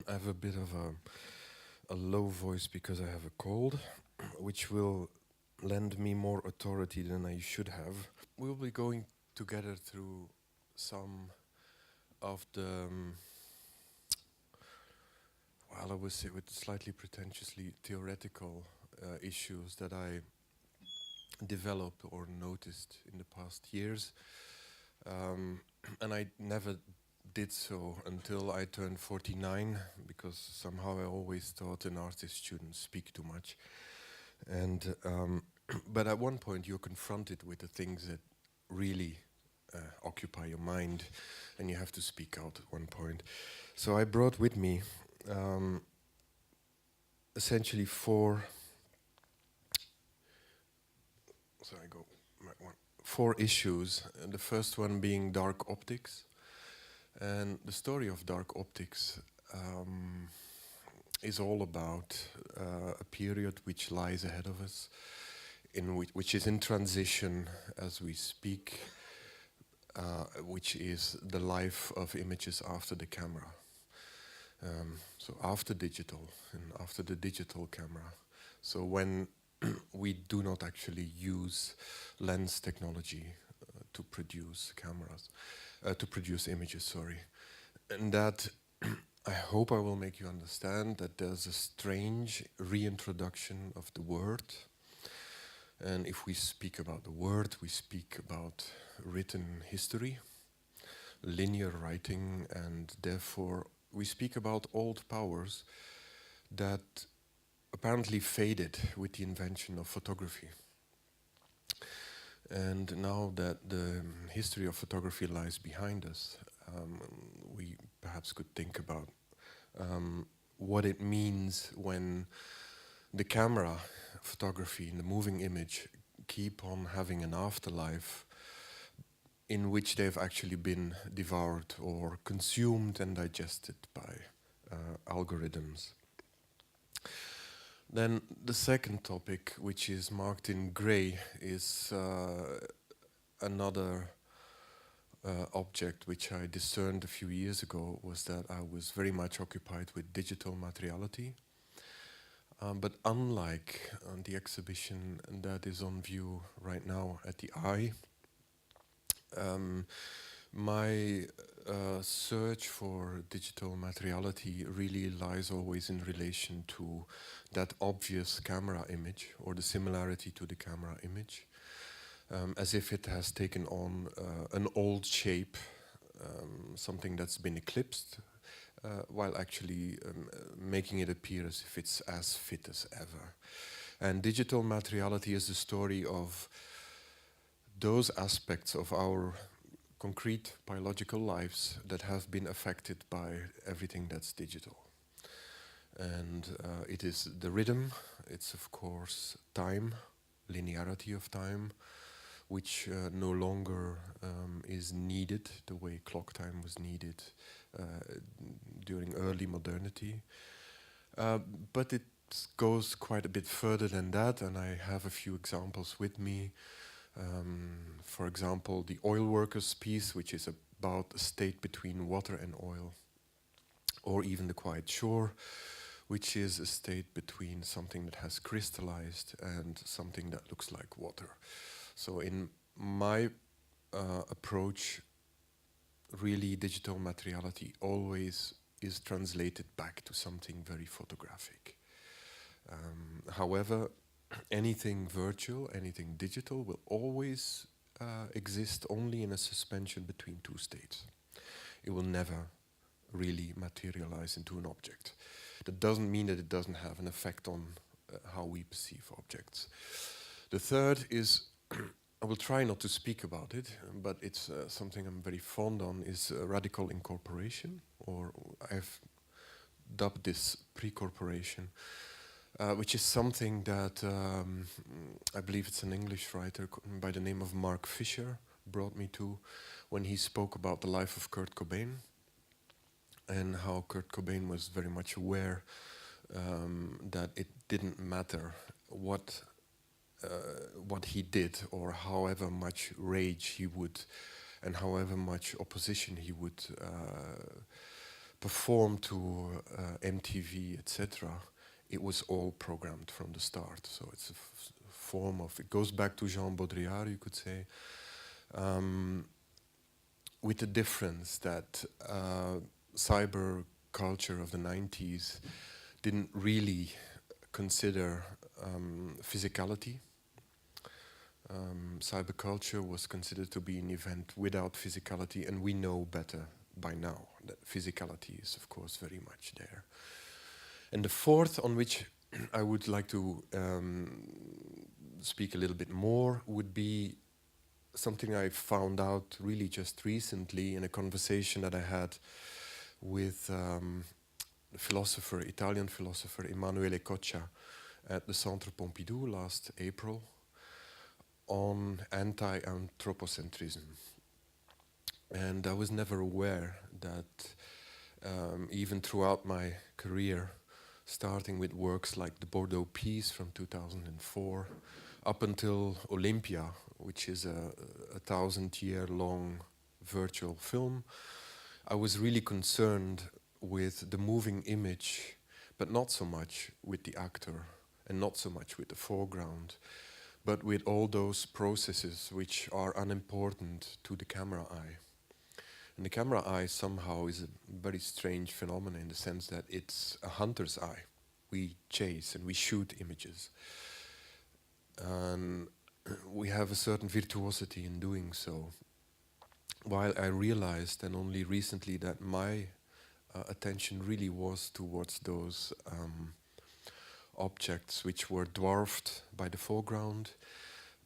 I have a bit of a low voice because I have a cold, which will lend me more authority than I should have. We'll be going together through some of the, well, I would say with slightly pretentiously theoretical issues that I developed or noticed in the past years. And I never did so until I turned 49, because somehow I always thought an artist shouldn't speak too much. And but at one point you're confronted with the things that really occupy your mind, and you have to speak out at one point. So I brought with me essentially four issues. And the first one being dark optics, and the story of dark optics is all about a period which lies ahead of us, in which is in transition as we speak, which is the life of images after the camera. So after digital and after the digital camera. So when we do not actually use lens technology to produce cameras, to produce images, sorry. And that I hope I will make you understand that there's a strange reintroduction of the word. And if we speak about the word, we speak about written history, linear writing, and therefore we speak about old powers that apparently faded with the invention of photography. And now that the history of photography lies behind us, we perhaps could think about what it means when the camera photography and the moving image keep on having an afterlife in which they've actually been devoured or consumed and digested by algorithms. Then the second topic, which is marked in grey, is another object which I discerned a few years ago, was that I was very much occupied with digital materiality. But unlike the exhibition that is on view right now at the Eye, my search for digital materiality really lies always in relation to that obvious camera image or the similarity to the camera image, as if it has taken on an old shape, something that's been eclipsed, while actually making it appear as if it's as fit as ever. And digital materiality is the story of those aspects of our concrete biological lives that have been affected by everything that's digital. And it is the rhythm, it's of course time, linearity of time, which no longer is needed the way clock time was needed during early modernity. But it goes quite a bit further than that, and I have a few examples with me. For example, the oil workers piece, which is about a state between water and oil, or even the quiet shore, which is a state between something that has crystallized and something that looks like water. So in my approach, really digital materiality always is translated back to something very photographic. However, anything virtual, anything digital will always exist only in a suspension between two states. It will never really materialize into an object. That doesn't mean that it doesn't have an effect on how we perceive objects. The third is, I will try not to speak about it, but it's something I'm very fond on, is radical incorporation, or I've dubbed this pre-corporation, which is something that I believe it's an English writer by the name of Mark Fisher brought me to when he spoke about the life of Kurt Cobain, and how Kurt Cobain was very much aware that it didn't matter what he did, or however much rage he would, and however much opposition he would perform to MTV, etc., it was all programmed from the start. So it's a form of, it goes back to Jean Baudrillard, you could say, with the difference that cyber culture of the 90s didn't really consider physicality. Cyberculture was considered to be an event without physicality, and we know better by now that physicality is, of course, very much there. And the fourth, on which I would like to speak a little bit more, would be something I found out really just recently in a conversation that I had with the philosopher, Italian philosopher Emanuele Coccia at the Centre Pompidou last April on anti-anthropocentrism. And I was never aware that even throughout my career, starting with works like The Bordeaux Peace from 2004, up until Olympia, which is a 1,000-year-long virtual film, I was really concerned with the moving image, but not so much with the actor, and not so much with the foreground, but with all those processes which are unimportant to the camera eye. And the camera eye somehow is a very strange phenomenon in the sense that it's a hunter's eye. We chase and we shoot images. And we have a certain virtuosity in doing so. While I realized, and only recently, that my attention really was towards those objects which were dwarfed by the foreground,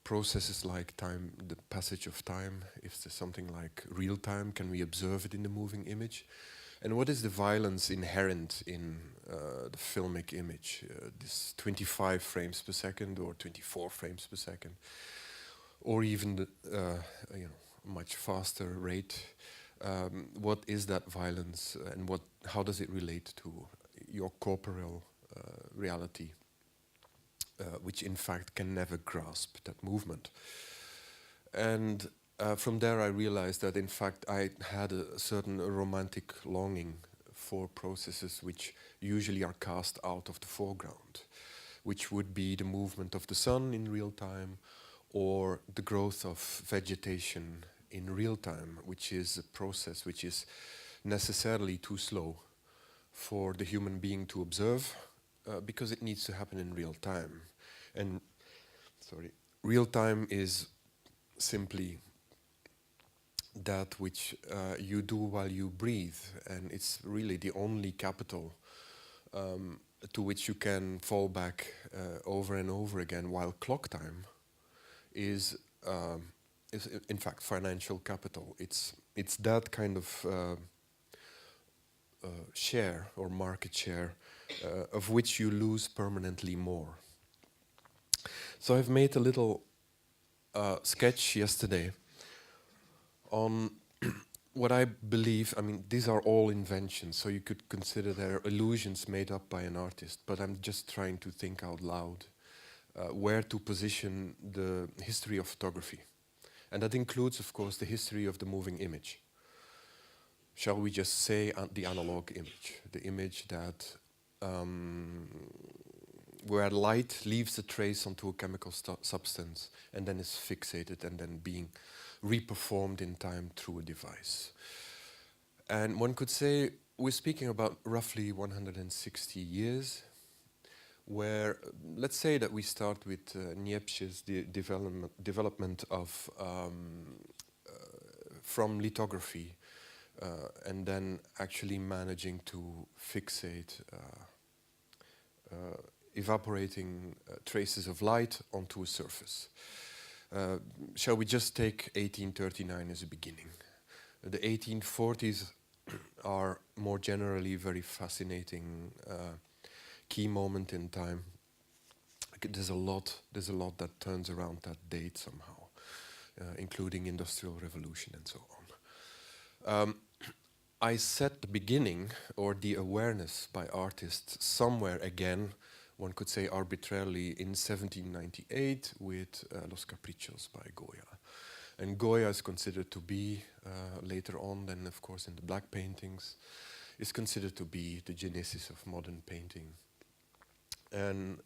processes like time, the passage of time, if there's something like real time, can we observe it in the moving image? And what is the violence inherent in the filmic image? This 25 frames per second or 24 frames per second, or even the much faster rate. What is that violence, and how does it relate to your corporeal reality, which in fact can never grasp that movement? And from there I realized that in fact I had a certain romantic longing for processes which usually are cast out of the foreground, which would be the movement of the sun in real time, or the growth of vegetation in real time, which is a process which is necessarily too slow for the human being to observe, because it needs to happen in real time. And real time is simply that which you do while you breathe, and it's really the only capital to which you can fall back over and over again, while clock time is in fact financial capital. It's that kind of share or market share of which you lose permanently more. So I've made a little sketch yesterday on what I believe, I mean, these are all inventions, so you could consider they're illusions made up by an artist, but I'm just trying to think out loud where to position the history of photography. And that includes, of course, the history of the moving image. Shall we just say the analog image, the image that where light leaves a trace onto a chemical substance and then is fixated and then being reperformed in time through a device. And one could say we're speaking about roughly 160 years, where let's say that we start with Niepce's development of from lithography and then actually managing to fixate evaporating traces of light onto a surface. Shall we just take 1839 as a beginning? The 1840s are more generally very fascinating key moment in time. There's a lot that turns around that date somehow, including Industrial Revolution and so on. I set the beginning or the awareness by artists somewhere again, one could say arbitrarily, in 1798 with Los Caprichos by Goya. And Goya is considered to be, later on then of course in the black paintings, is considered to be the genesis of modern painting. And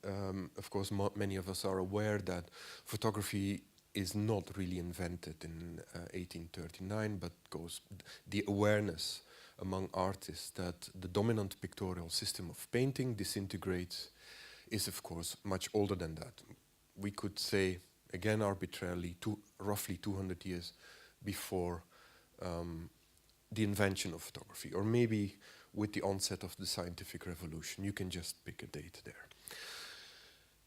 of course, many of us are aware that photography is not really invented in 1839, but the awareness among artists that the dominant pictorial system of painting disintegrates is, of course, much older than that. We could say, again arbitrarily, roughly 200 years before the invention of photography, or maybe with the onset of the scientific revolution. You can just pick a date there.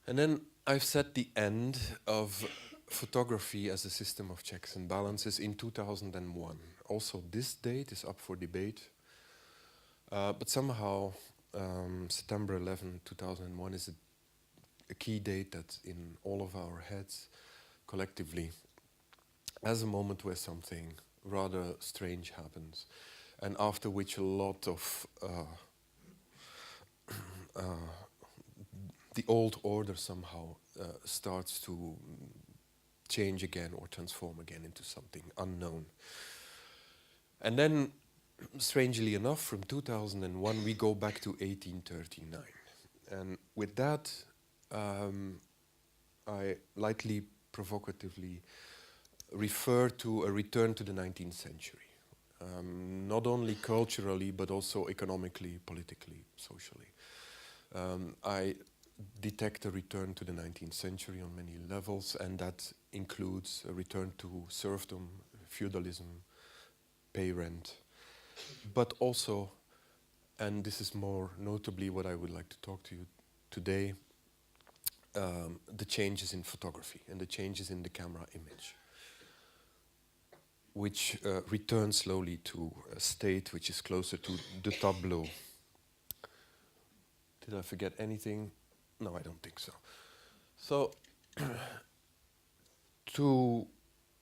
And then I've set the end of photography as a system of checks and balances in 2001. Also, this date is up for debate, but somehow September 11, 2001 is a key date that's in all of our heads collectively as a moment where something rather strange happens, and after which a lot of the old order somehow starts to change again or transform again into something unknown. And then, strangely enough, from 2001 we go back to 1839. And with that, I lightly, provocatively refer to a return to the 19th century. Not only culturally, but also economically, politically, socially. I detect a return to the 19th century on many levels, and that includes a return to serfdom, feudalism, pay rent, but also, and this is more notably what I would like to talk to you today, the changes in photography and the changes in the camera image, which return slowly to a state which is closer to the tableau. Did I forget anything? No, I don't think so. So,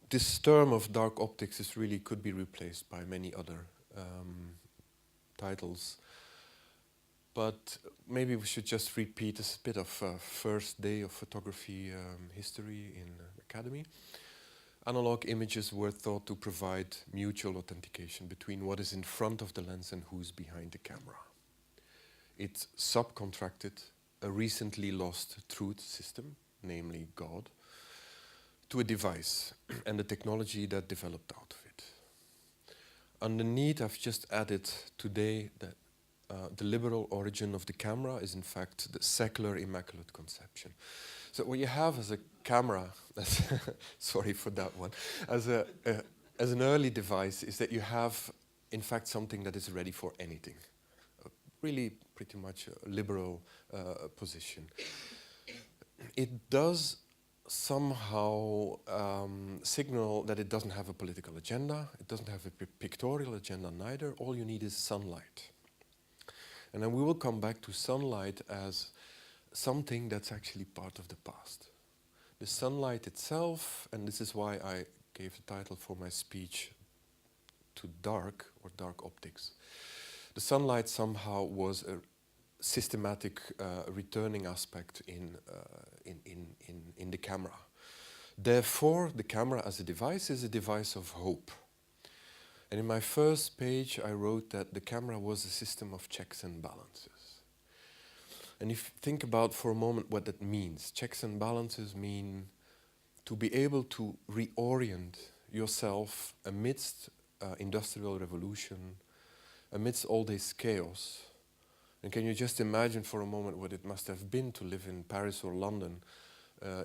this term of dark optics is really could be replaced by many other titles. But maybe we should just repeat a bit of first day of photography history in academy. Analog images were thought to provide mutual authentication between what is in front of the lens and who's behind the camera. It subcontracted a recently lost truth system, namely God, to a device and the technology that developed out of it. Underneath, I've just added today that the liberal origin of the camera is in fact the secular immaculate conception. So what you have as a camera, sorry for that one, as an early device is that you have in fact something that is ready for anything. Really pretty much a liberal position. It does somehow signal that it doesn't have a political agenda, it doesn't have a pictorial agenda neither, all you need is sunlight. And then we will come back to sunlight as something that's actually part of the past. The sunlight itself, and this is why I gave the title for my speech to dark or dark optics. The sunlight somehow was a systematic returning aspect in the camera. Therefore, the camera as a device is a device of hope. And in my first page, I wrote that the camera was a system of checks and balances. And if you think about for a moment what that means, checks and balances mean to be able to reorient yourself amidst industrial revolution, amidst all this chaos. And can you just imagine for a moment what it must have been to live in Paris or London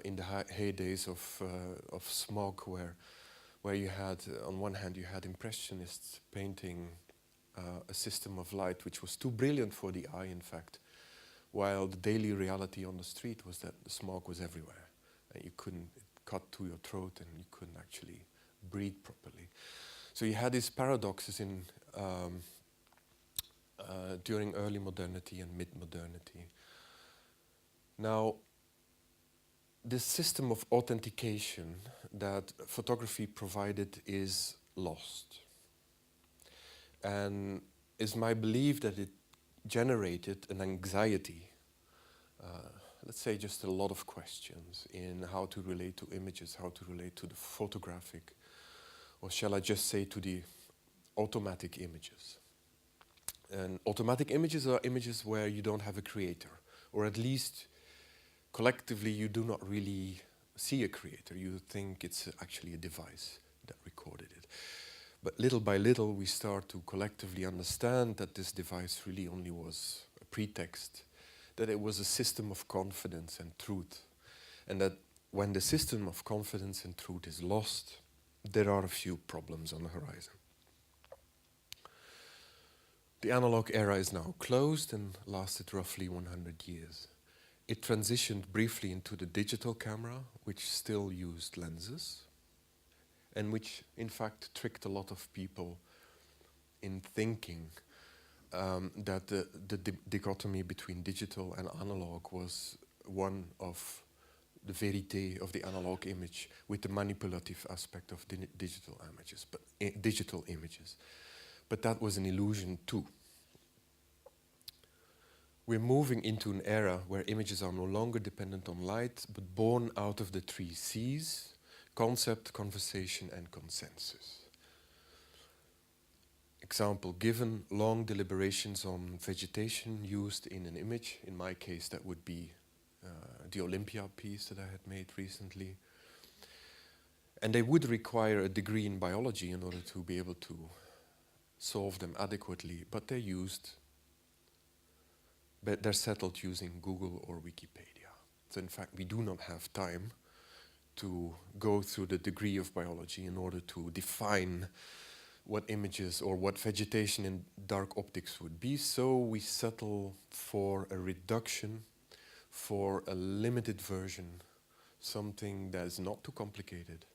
in the heydays of smog, where you had, on one hand, you had impressionists painting a system of light which was too brilliant for the eye, in fact, while the daily reality on the street was that the smog was everywhere. And it cut to your throat and you couldn't actually breathe properly. So you had these paradoxes in during early modernity and mid-modernity. Now, this system of authentication that photography provided is lost. And it's my belief that it generated an anxiety, let's say just a lot of questions in how to relate to images, how to relate to the photographic, or shall I just say to the automatic images. And automatic images are images where you don't have a creator, or at least collectively you do not really see a creator. You think it's actually a device that recorded it. But little by little we start to collectively understand that this device really only was a pretext, that it was a system of confidence and truth, and that when the system of confidence and truth is lost, there are a few problems on the horizon. The analog era is now closed and lasted roughly 100 years. It transitioned briefly into the digital camera, which still used lenses, and which in fact tricked a lot of people in thinking that the dichotomy between digital and analog was one of the verité of the analog image with the manipulative aspect of digital images, digital images. But that was an illusion too. We're moving into an era where images are no longer dependent on light, but born out of the three C's: concept, conversation, and consensus. Example given: long deliberations on vegetation used in an image. In my case, that would be the Olympia piece that I had made recently. And they would require a degree in biology in order to be able to solve them adequately, but they're settled using Google or Wikipedia. So in fact, we do not have time to go through the degree of biology in order to define what images or what vegetation in dark optics would be. So we settle for a reduction, for a limited version, something that is not too complicated.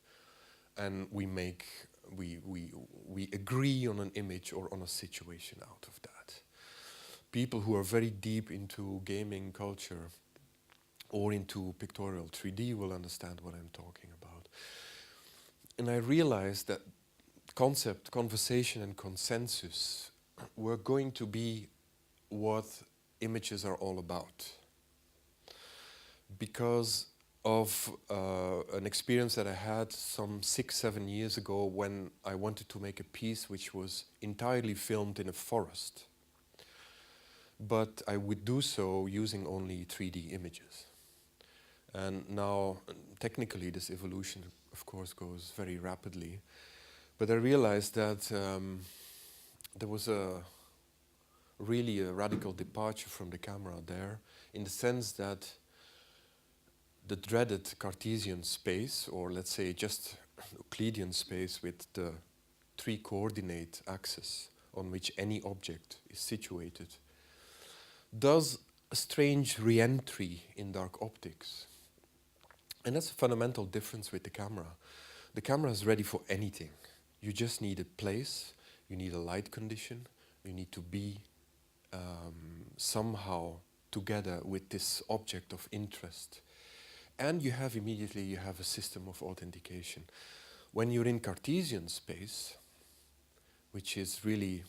And we agree on an image or on a situation out of that. People who are very deep into gaming culture or into pictorial 3D will understand what I'm talking about. And I realized that concept, conversation, and consensus were going to be what images are all about. Because of an experience that I had some 6-7 years ago when I wanted to make a piece which was entirely filmed in a forest. But I would do so using only 3D images. And now, technically, this evolution, of course, goes very rapidly. But I realized that there was really a radical departure from the camera there, in the sense that the dreaded Cartesian space, or let's say just Euclidean space with the 3 coordinate axis on which any object is situated, does a strange re-entry in dark optics. And that's a fundamental difference with the camera. The camera is ready for anything. You just need a place, you need a light condition, you need to be somehow together with this object of interest. And you have a system of authentication. When you're in Cartesian space, which is really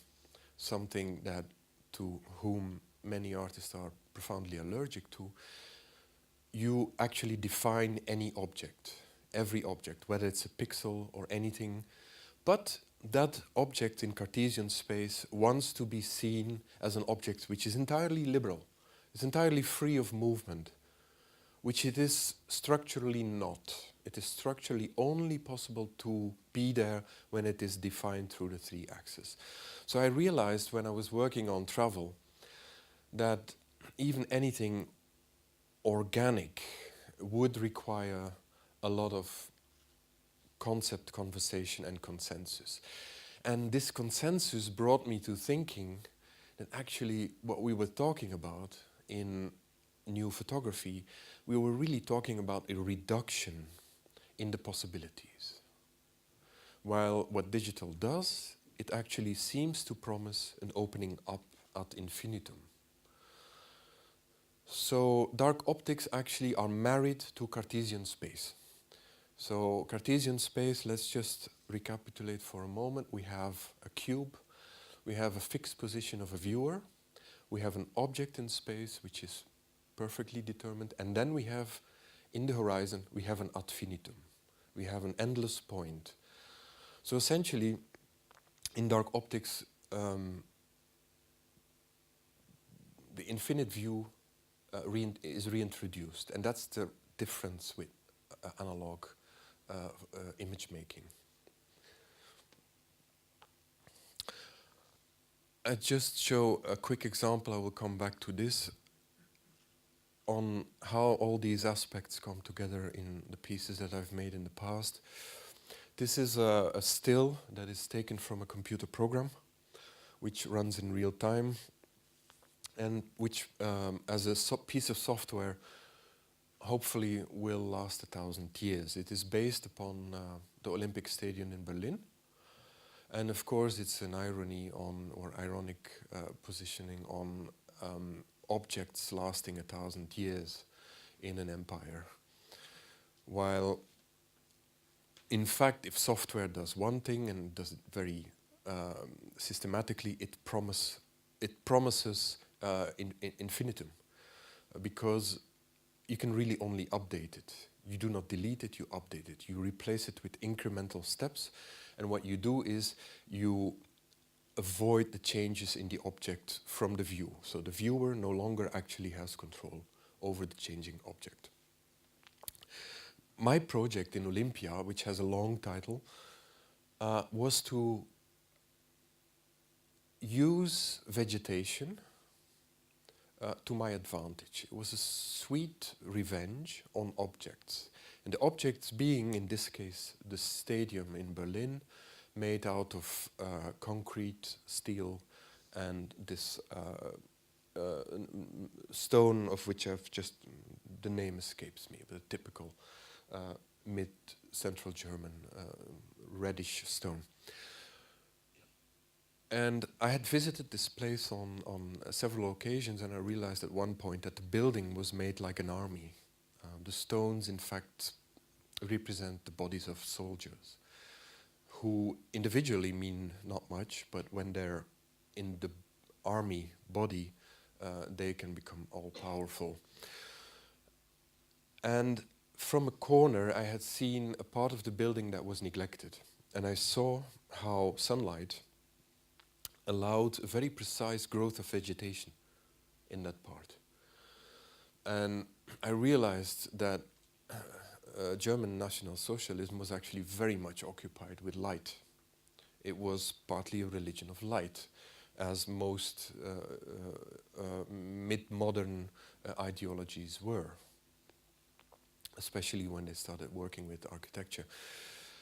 something that to whom many artists are profoundly allergic to, you actually define any object, every object, whether it's a pixel or anything. But that object in Cartesian space wants to be seen as an object which is entirely liberal, it's entirely free of movement, which it is structurally not. It is structurally only possible to be there when it is defined through the 3 axes. So I realized when I was working on travel that even anything organic would require a lot of concept, conversation, and consensus. And this consensus brought me to thinking that actually what we were talking about in new photography, we were really talking about a reduction in the possibilities. While what digital does, it actually seems to promise an opening up ad infinitum. So dark optics actually are married to Cartesian space. So Cartesian space, let's just recapitulate for a moment. We have a cube, we have a fixed position of a viewer, we have an object in space which is perfectly determined, and then we have, in the horizon, we have an ad infinitum. We have an endless point. So essentially, in dark optics, the infinite view is reintroduced, and that's the difference with analog image making. I just show a quick example, I will come back to this, on how all these aspects come together in the pieces that I've made in the past. This is a still that is taken from a computer program, which runs in real time, and which, as a piece of software, hopefully will last 1,000 years. It is based upon the Olympic Stadium in Berlin. And of course, it's an irony on, or ironic positioning on objects lasting 1,000 years in an empire. While, in fact, if software does one thing and does it very systematically, it promises infinitum, because you can really only update it. You do not delete it, you update it. You replace it with incremental steps, and what you do is you avoid the changes in the object from the view. So the viewer no longer actually has control over the changing object. My project in Olympia, which has a long title, was to use vegetation to my advantage. It was a sweet revenge on objects. And the objects being, in this case, the stadium in Berlin, made out of concrete, steel, and this stone of which I've just, the name escapes me, but a typical mid-central German reddish stone. And I had visited this place on several occasions, and I realized at one point that the building was made like an army. The stones, in fact, represent the bodies of soldiers, who individually mean not much, but when they're in the army body, they can become all-powerful. And from a corner, I had seen a part of the building that was neglected, and I saw how sunlight allowed a very precise growth of vegetation in that part. And I realized that German National Socialism was actually very much occupied with light. It was partly a religion of light, as most mid-modern ideologies were, especially when they started working with architecture.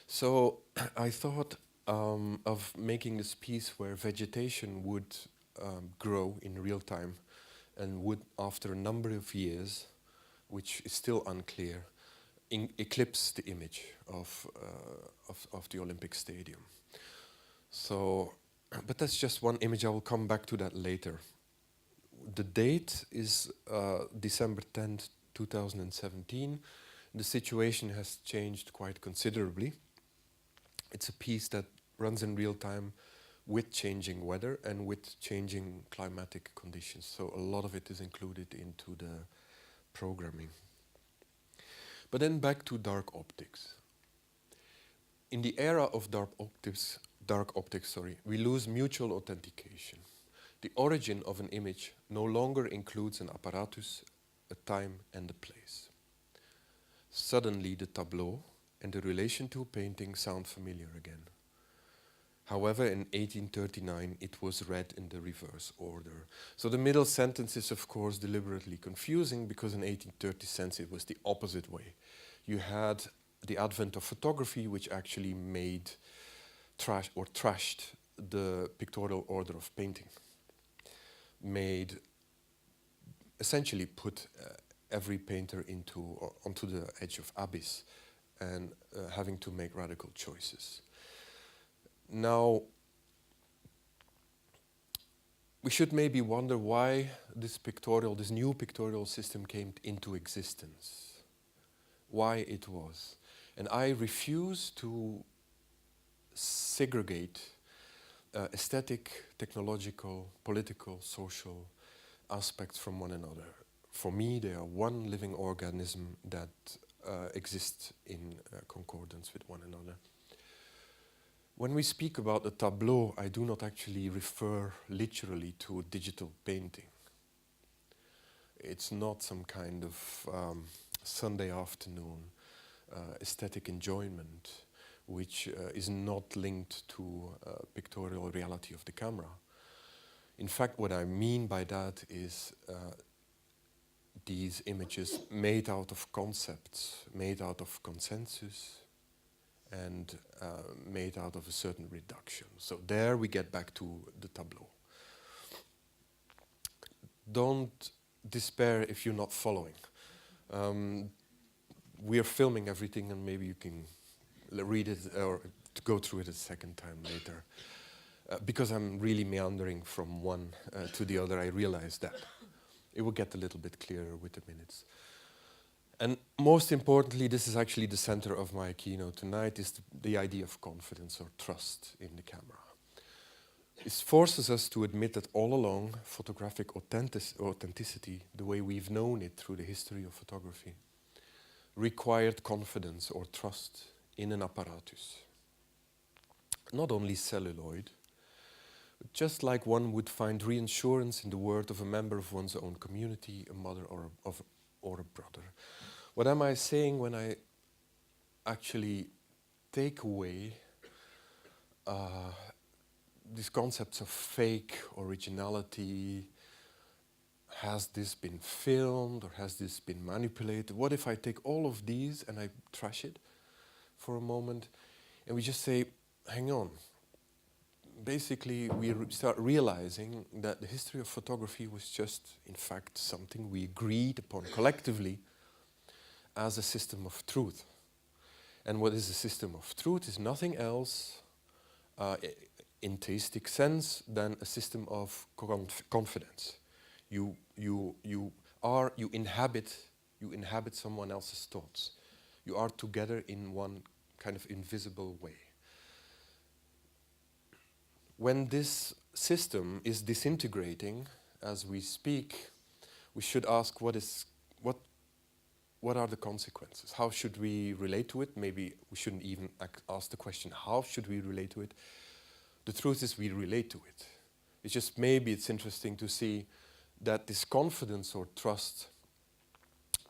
So I thought of making this piece where vegetation would grow in real time and would, after a number of years, which is still unclear, eclipse the image of the Olympic Stadium. So, but that's just one image. I will come back to that later. The date is December 10th, 2017. The situation has changed quite considerably. It's a piece that runs in real time with changing weather and with changing climatic conditions. So a lot of it is included into the programming. But then back to dark optics. In the era of dark optics, we lose mutual authentication. The origin of an image no longer includes an apparatus, a time and a place. Suddenly the tableau and the relation to painting sound familiar again. However, in 1839, it was read in the reverse order. So the middle sentence is, of course, deliberately confusing, because in 1830 it was the opposite way. You had the advent of photography, which actually made trashed the pictorial order of painting. Essentially put every painter onto the edge of abyss, and having to make radical choices. Now, we should maybe wonder why this new pictorial system came into existence, why it was. And I refuse to segregate aesthetic, technological, political, social aspects from one another. For me, they are one living organism that exists in concordance with one another. When we speak about a tableau, I do not actually refer literally to digital painting. it's not some kind of Sunday afternoon aesthetic enjoyment which is not linked to pictorial reality of the camera. In fact, what I mean by that is these images made out of concepts, made out of consensus, and made out of a certain reduction. So there we get back to the tableau. Don't despair if you're not following. We are filming everything, and maybe you can read it or go through it a second time later. Because I'm really meandering from one to the other, I realize that. It will get a little bit clearer with the minutes. And most importantly, this is actually the center of my keynote tonight, is the idea of confidence or trust in the camera. It forces us to admit that all along, photographic authenticity, the way we've known it through the history of photography, required confidence or trust in an apparatus. Not only celluloid, but just like one would find reassurance in the word of a member of one's own community, a mother or a brother. What am I saying when I actually take away these concepts of fake originality? Has this been filmed or has this been manipulated? What if I take all of these and I trash it for a moment and we just say, hang on. Basically, we start realizing that the history of photography was just, in fact, something we agreed upon collectively as a system of truth. And what is a system of truth is nothing else in theistic sense than a system of confidence. You inhabit someone else's thoughts. You are together in one kind of invisible way. When this system is disintegrating as we speak, we should ask what are the consequences? How should we relate to it? Maybe we shouldn't even ask the question, how should we relate to it? The truth is we relate to it. It's just maybe it's interesting to see that this confidence or trust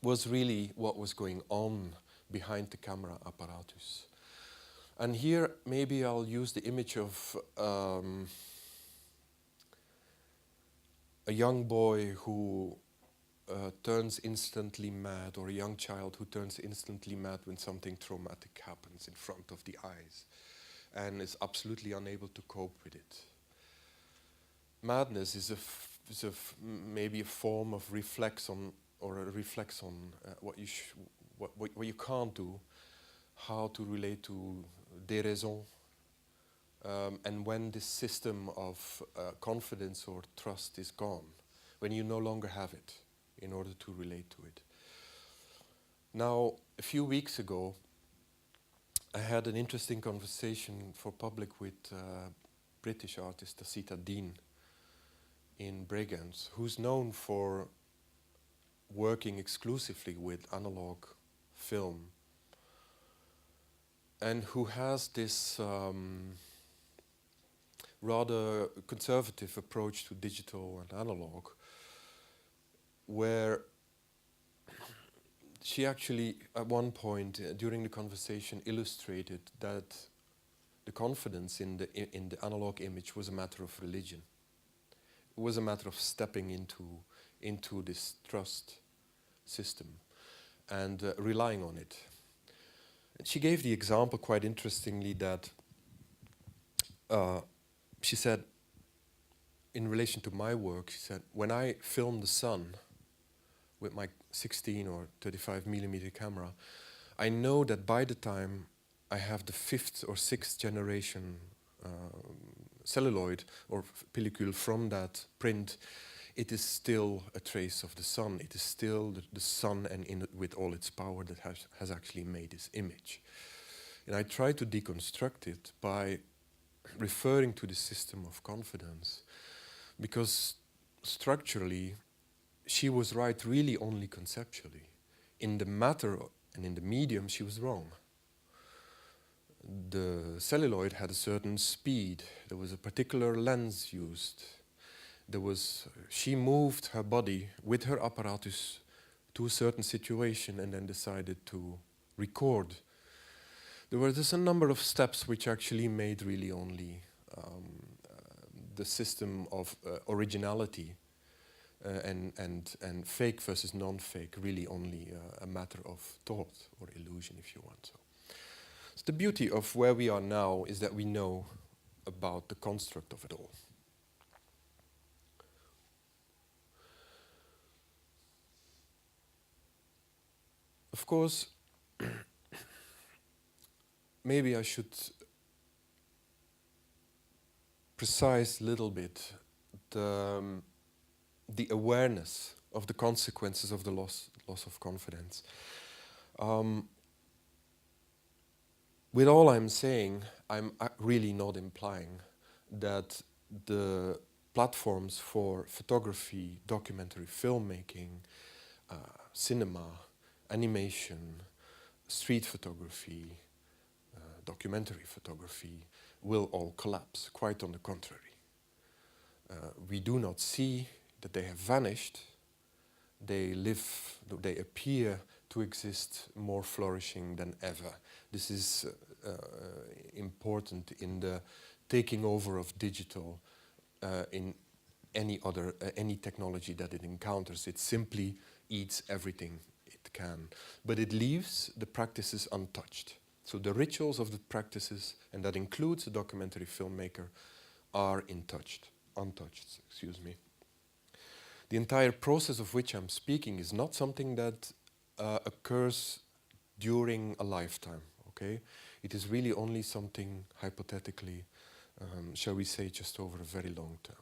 was really what was going on behind the camera apparatus. And here, maybe I'll use the image of a young boy who turns instantly mad, or a young child who turns instantly mad when something traumatic happens in front of the eyes and is absolutely unable to cope with it. Madness is maybe a form of reflex on what you can't do, how to relate to déraison, and when this system of confidence or trust is gone, when you no longer have it in order to relate to it. Now, a few weeks ago, I had an interesting conversation for public with British artist Asita Dean in Bregenz, who's known for working exclusively with analog film, and who has this rather conservative approach to digital and analog, where she actually, at one point during the conversation, illustrated that the confidence in the analog image was a matter of religion. It was a matter of stepping into this trust system and relying on it. And she gave the example quite interestingly that she said, in relation to my work, she said, when I film the sun with my 16 or 35 millimeter camera, I know that by the time I have the 5th or 6th generation celluloid or pellicule from that print, it is still a trace of the sun. It is still the sun and with all its power that has actually made this image. And I try to deconstruct it by referring to the system of confidence, because structurally she was right really only conceptually. In the matter and in the medium she was wrong. The celluloid had a certain speed. There was a particular lens used. she moved her body with her apparatus to a certain situation and then decided to record. There were just a number of steps which actually made really only the system of originality and fake versus non-fake really only a matter of thought or illusion, if you want. So the beauty of where we are now is that we know about the construct of it all. Of course, maybe I should precise a little bit the awareness of the consequences of the loss of confidence. With all I'm saying, I'm really not implying that the platforms for photography, documentary filmmaking, cinema, animation, street photography, documentary photography will all collapse. Quite on the contrary. We do not see that they have vanished. They appear to exist more flourishing than ever. This is important in the taking over of digital in any technology that it encounters. It simply eats everything it can, but it leaves the practices untouched. So the rituals of the practices, and that includes the documentary filmmaker, are untouched. Excuse me. The entire process of which I'm speaking is not something that occurs during a lifetime. Okay, it is really only something hypothetically, shall we say, just over a very long term.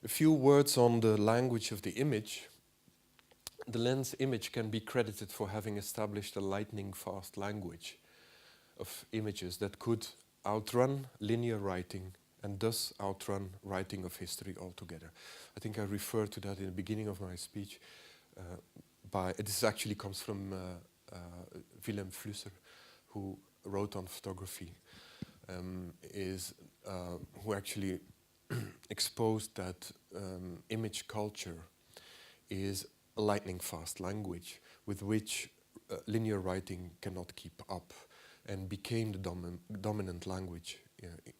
A few words on the language of the image. The lens image can be credited for having established a lightning-fast language of images that could outrun linear writing and thus outrun writing of history altogether. I think I referred to that in the beginning of my speech. This actually comes from Willem Flusser, who wrote on photography, who actually exposed that image culture is a lightning-fast language with which linear writing cannot keep up, and became the dominant language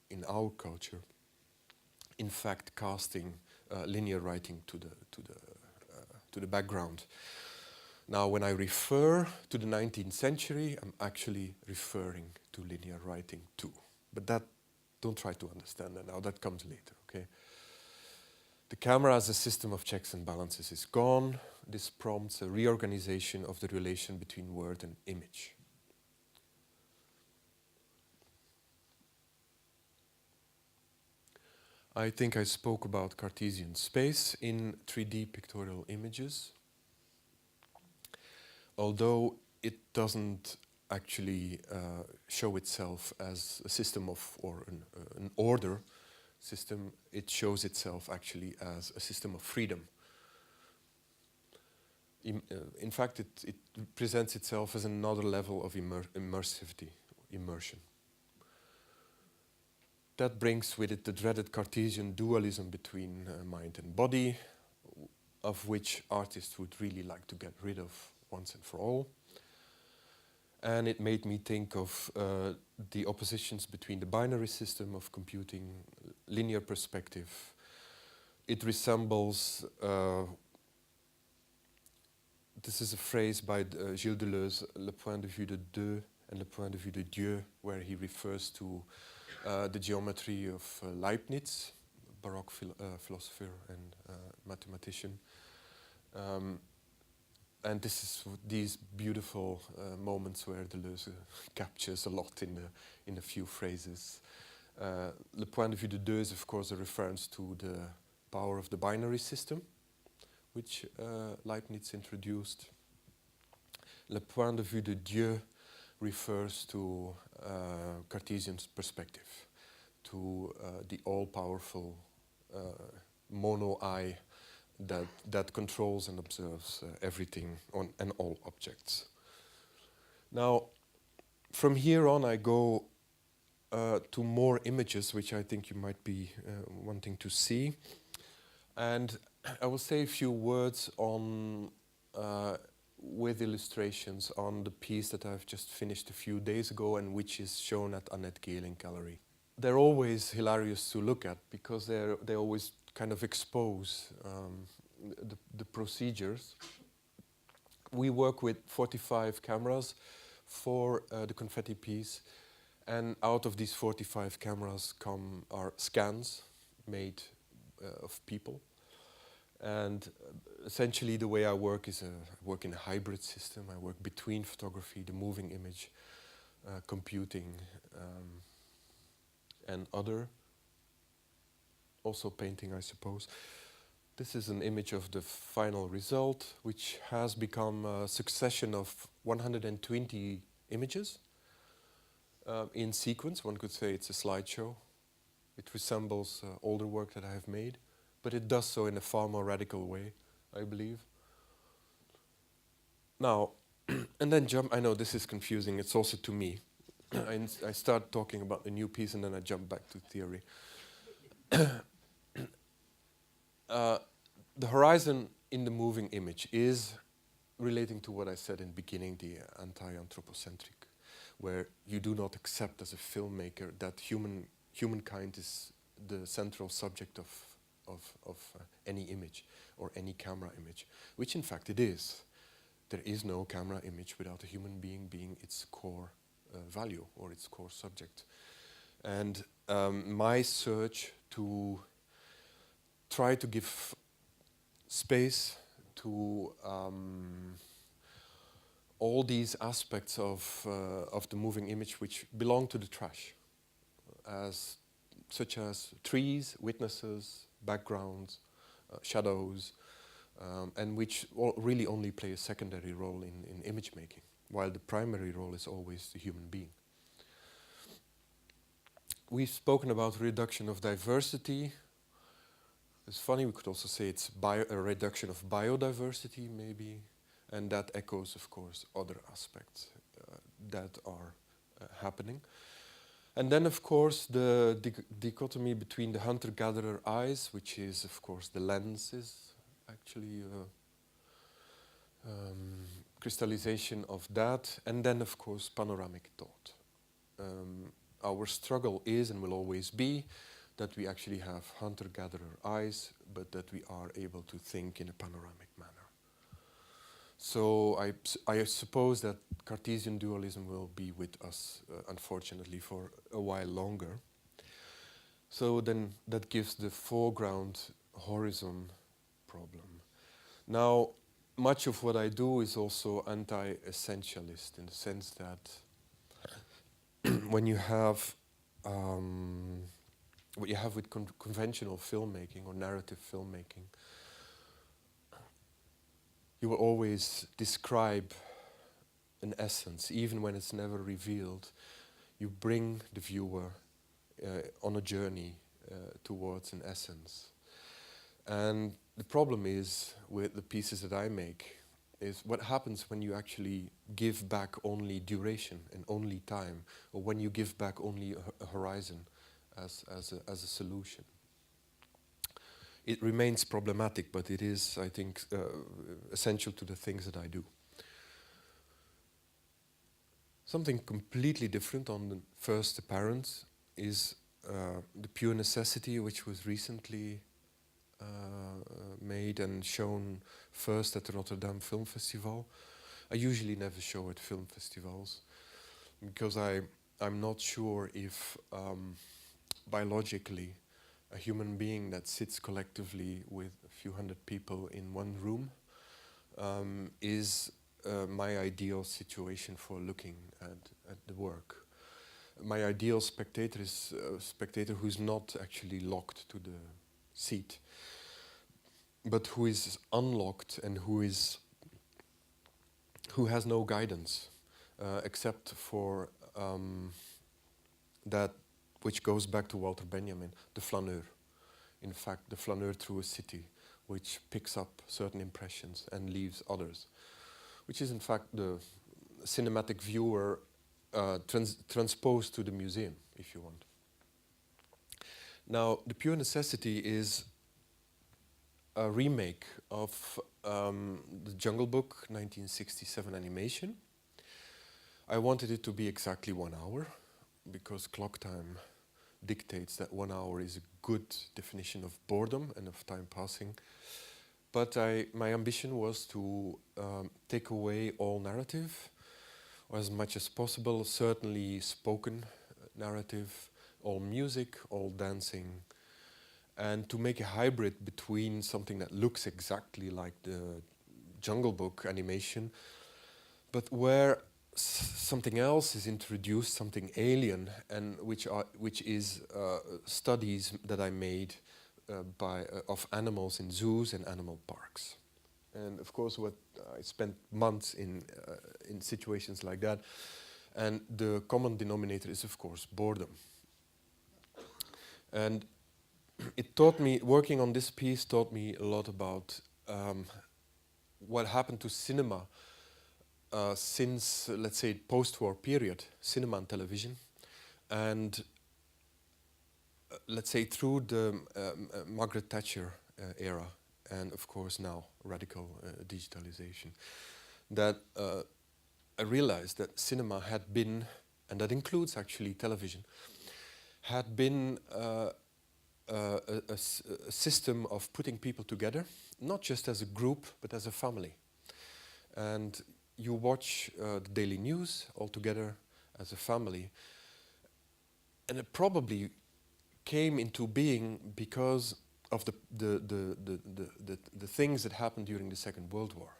in our culture. In fact, casting linear writing to the background. Now, when I refer to the 19th century, I'm actually referring to linear writing too. But don't try to understand that now. That comes later. Okay. The camera as a system of checks and balances is gone. This prompts a reorganization of the relation between word and image. I think I spoke about Cartesian space in 3D pictorial images. Although it doesn't actually show itself as a system of, or an order system, it shows itself actually as a system of freedom. In fact, it presents itself as another level of immersion. That brings with it the dreaded Cartesian dualism between mind and body, of which artists would really like to get rid of once and for all. And it made me think of the oppositions between the binary system of computing, linear perspective. It resembles, this is a phrase by Gilles Deleuze, le point de vue de deux and le point de vue de Dieu, where he refers to the geometry of Leibniz, Baroque philosopher and mathematician. And this is these beautiful moments where Deleuze captures a lot in a few phrases. Le point de vue de deux is, of course, a reference to the power of the binary system, which Leibniz introduced. Le point de vue de Dieu refers to Cartesian perspective, to the all-powerful mono-eye that controls and observes everything and all objects. Now, from here on, I go to more images, which I think you might be wanting to see. And I will say a few words on, with illustrations, on the piece that I've just finished a few days ago and which is shown at Annette Geling Gallery. They're always hilarious to look at because they always kind of expose the procedures. We work with 45 cameras for the confetti piece, and out of these 45 cameras are scans made of people. And essentially the way I work is I work in a hybrid system. I work between photography, the moving image, computing, and other, also painting, I suppose. This is an image of the final result, which has become a succession of 120 images in sequence. One could say it's a slideshow. It resembles older work that I have made, but it does so in a far more radical way, I believe. Now, and then I know this is confusing, it's also to me. I start talking about the new piece and then I jump back to theory. The horizon in the moving image is relating to what I said in the beginning, the anti-anthropocentric, where you do not accept as a filmmaker that humankind is the central subject of any image or any camera image, which in fact it is. There is no camera image without a human being being its core value or its core subject. And my search to try to give space to all these aspects of the moving image which belong to the trash, such as trees, witnesses, backgrounds, shadows, and which really only play a secondary role in image making, while the primary role is always the human being. We've spoken about reduction of diversity. It's funny, we could also say it's a reduction of biodiversity, maybe, and that echoes, of course, other aspects that are happening. And then, of course, the dichotomy between the hunter-gatherer eyes, which is, of course, the lens is actually crystallization of that, and then, of course, panoramic thought. Our struggle is and will always be that we actually have hunter-gatherer eyes, but that we are able to think in a panoramic manner. So I suppose that Cartesian dualism will be with us, unfortunately, for a while longer. So then that gives the foreground horizon problem. Now, much of what I do is also anti-essentialist in the sense that when you have what you have with conventional filmmaking or narrative filmmaking, you will always describe an essence, even when it's never revealed. You bring the viewer on a journey towards an essence. And the problem is, with the pieces that I make, is what happens when you actually give back only duration and only time, or when you give back only a horizon as a solution. It remains problematic, but it is, I think, essential to the things that I do. Something completely different on the first appearance is the pure necessity, which was recently made and shown first at the Rotterdam Film Festival. I usually never show at film festivals because I'm not sure if biologically a human being that sits collectively with a few hundred people in one room is my ideal situation for looking at the work. My ideal spectator is a spectator who's not actually locked to the seat, but who is unlocked and who has no guidance except for that which goes back to Walter Benjamin, the flaneur. In fact, the flaneur through a city, which picks up certain impressions and leaves others, which is in fact the cinematic viewer transposed to the museum. if you want. Now, The Pure Necessity is a remake of The Jungle Book 1967 animation. I wanted it to be exactly 1 hour because clock time dictates that 1 hour is a good definition of boredom and of time passing. But my ambition was to take away all narrative, or as much as possible, certainly spoken narrative, all music, all dancing, and to make a hybrid between something that looks exactly like the Jungle Book animation, but where something else is introduced, something alien, and which is studies that I made of animals in zoos and animal parks. And of course, I spent months in situations like that, and the common denominator is, of course, boredom. And it taught me, working on this piece taught me a lot about what happened to cinema since, let's say, post-war period, cinema and television, and let's say through the Margaret Thatcher era, and of course now radical digitalization, that I realized that cinema had been, and that includes actually television, had been a system of putting people together, not just as a group, but as a family. And you watch the daily news all together as a family. And it probably came into being because of the things that happened during the Second World War,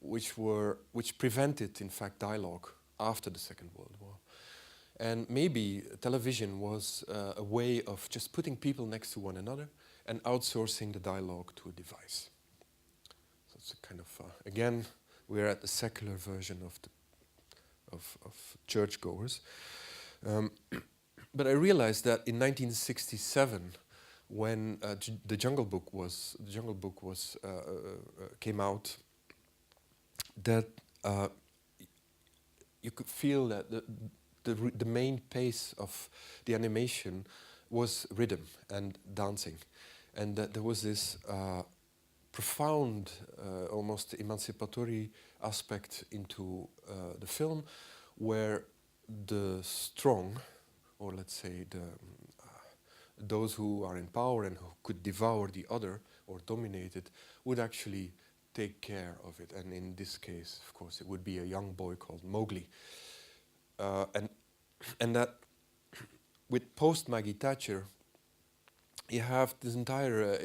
which prevented, in fact, dialogue after the Second World War. And maybe television was a way of just putting people next to one another and outsourcing the dialogue to a device. So it's a kind of, again, we're at the secular version of churchgoers. But I realized that in 1967, when the Jungle Book came out, that you could feel that the main pace of the animation was rhythm and dancing, and that there was this profound, almost emancipatory aspect into the film, where the strong, or let's say those who are in power and who could devour the other or dominate it, would actually take care of it. And in this case, of course, it would be a young boy called Mowgli. And that with post-Maggie Thatcher, you have this entire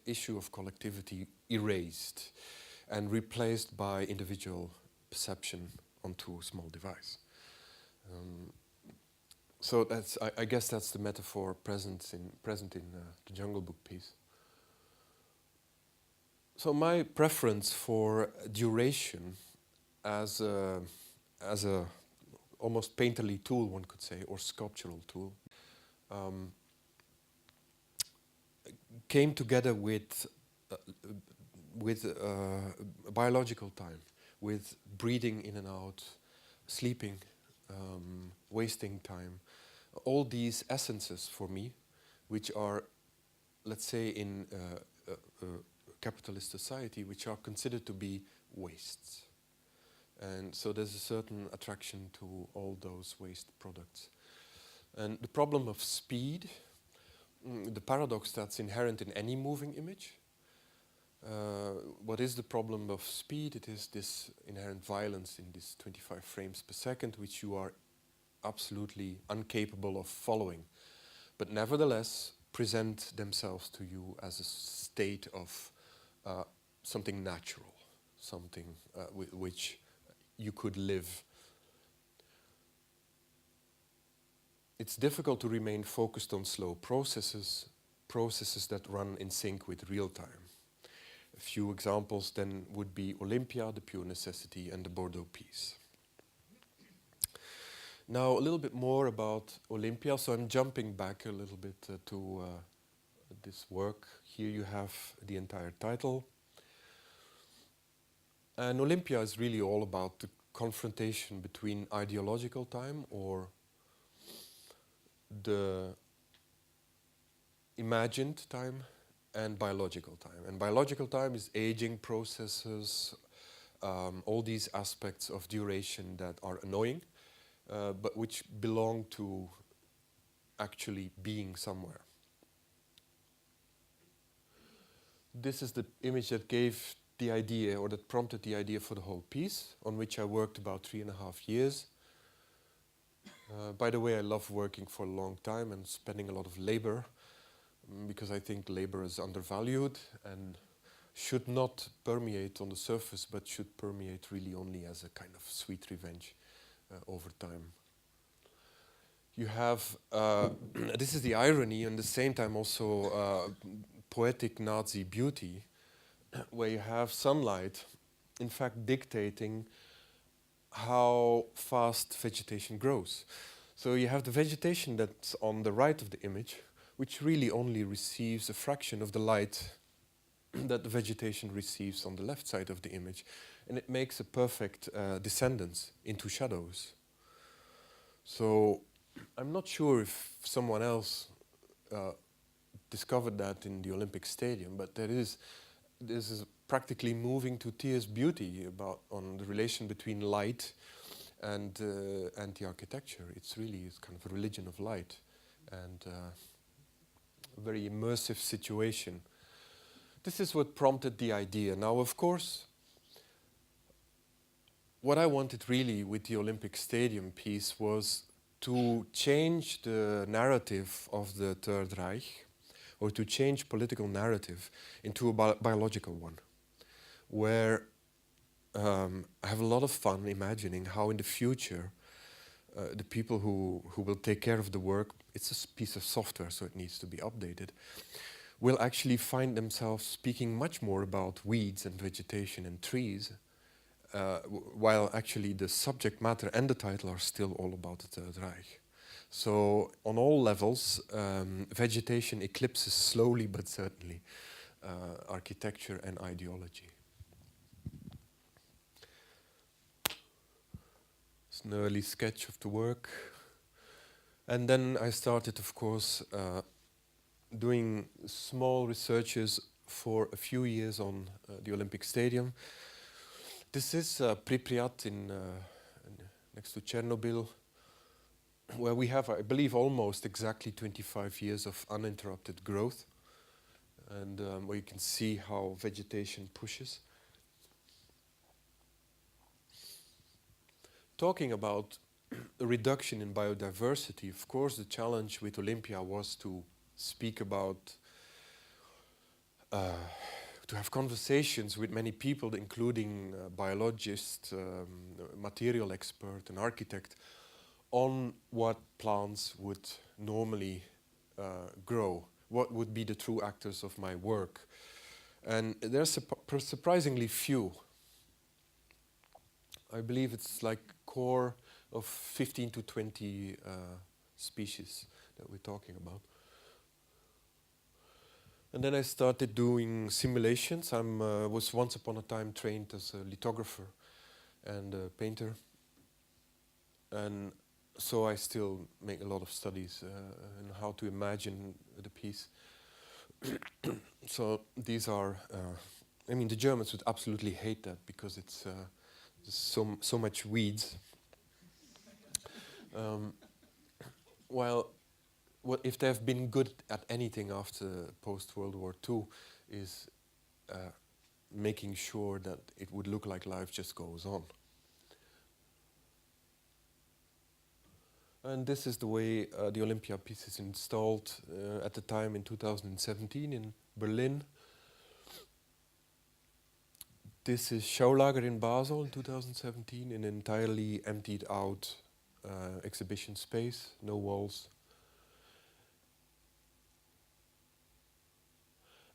issue of collectivity erased and replaced by individual perception onto a small device. So that's, I guess that's the metaphor present in the Jungle Book piece. So my preference for duration as a almost painterly tool, one could say, or sculptural tool, came together with biological time, with breathing in and out, sleeping, wasting time, all these essences for me, which are, let's say, in a capitalist society, which are considered to be wastes. And so there's a certain attraction to all those waste products. And the problem of speed, the paradox that's inherent in any moving image. What is the problem of speed? It is this inherent violence in this 25 frames per second, which you are absolutely incapable of following, but nevertheless present themselves to you as a state of something natural, something with which you could live. It's difficult to remain focused on slow processes that run in sync with real time. A few examples then would be Olympia, The Pure Necessity, and the Bordeaux piece. Now a little bit more about Olympia. So I'm jumping back a little bit to this work. Here you have the entire title. And Olympia is really all about the confrontation between ideological time, or the imagined time and biological time. And biological time is aging processes, all these aspects of duration that are annoying, but which belong to actually being somewhere. This is the image that gave the idea, or that prompted the idea for the whole piece, on which I worked about 3.5 years. By the way, I love working for a long time and spending a lot of labor, because I think labor is undervalued and should not permeate on the surface, but should permeate really only as a kind of sweet revenge over time. You have, this is the irony, and at the same time also poetic Nazi beauty, where you have sunlight, in fact, dictating how fast vegetation grows. So you have the vegetation that's on the right of the image, which really only receives a fraction of the light that the vegetation receives on the left side of the image. And it makes a perfect descendance into shadows. So I'm not sure if someone else discovered that in the Olympic Stadium, but this is practically moving to tears beauty on the relation between light and the architecture. It's really kind of a religion of light and a very immersive situation. This is what prompted the idea. Now, of course, what I wanted really with the Olympic Stadium piece was to change the narrative of the Third Reich, or to change political narrative into a biological one, where I have a lot of fun imagining how in the future the people who will take care of the work, it's a piece of software, so it needs to be updated, will actually find themselves speaking much more about weeds and vegetation and trees, while actually the subject matter and the title are still all about the Third Reich. So on all levels, vegetation eclipses slowly but certainly architecture and ideology. It's an early sketch of the work. And then I started, of course, doing small researches for a few years on the Olympic Stadium. This is Pripyat next to Chernobyl, where we have, I believe, almost exactly 25 years of uninterrupted growth, and where you can see how vegetation pushes. Talking about a reduction in biodiversity, of course, the challenge with Olympia was to speak about, to have conversations with many people, including biologists, material expert, an architect, on what plants would normally grow, what would be the true actors of my work. And there's surprisingly few. I believe it's like core of 15 to 20 species that we're talking about. And then I started doing simulations. I was once upon a time trained as a lithographer and a painter. And so I still make a lot of studies on how to imagine the piece. So these are, I mean, the Germans would absolutely hate that because it's so much weeds. Well, if they've been good at anything after post-World War II is making sure that it would look like life just goes on. And this is the way the Olympia piece is installed at the time in 2017 in Berlin. This is Schaulager in Basel in 2017, an entirely emptied out exhibition space, no walls.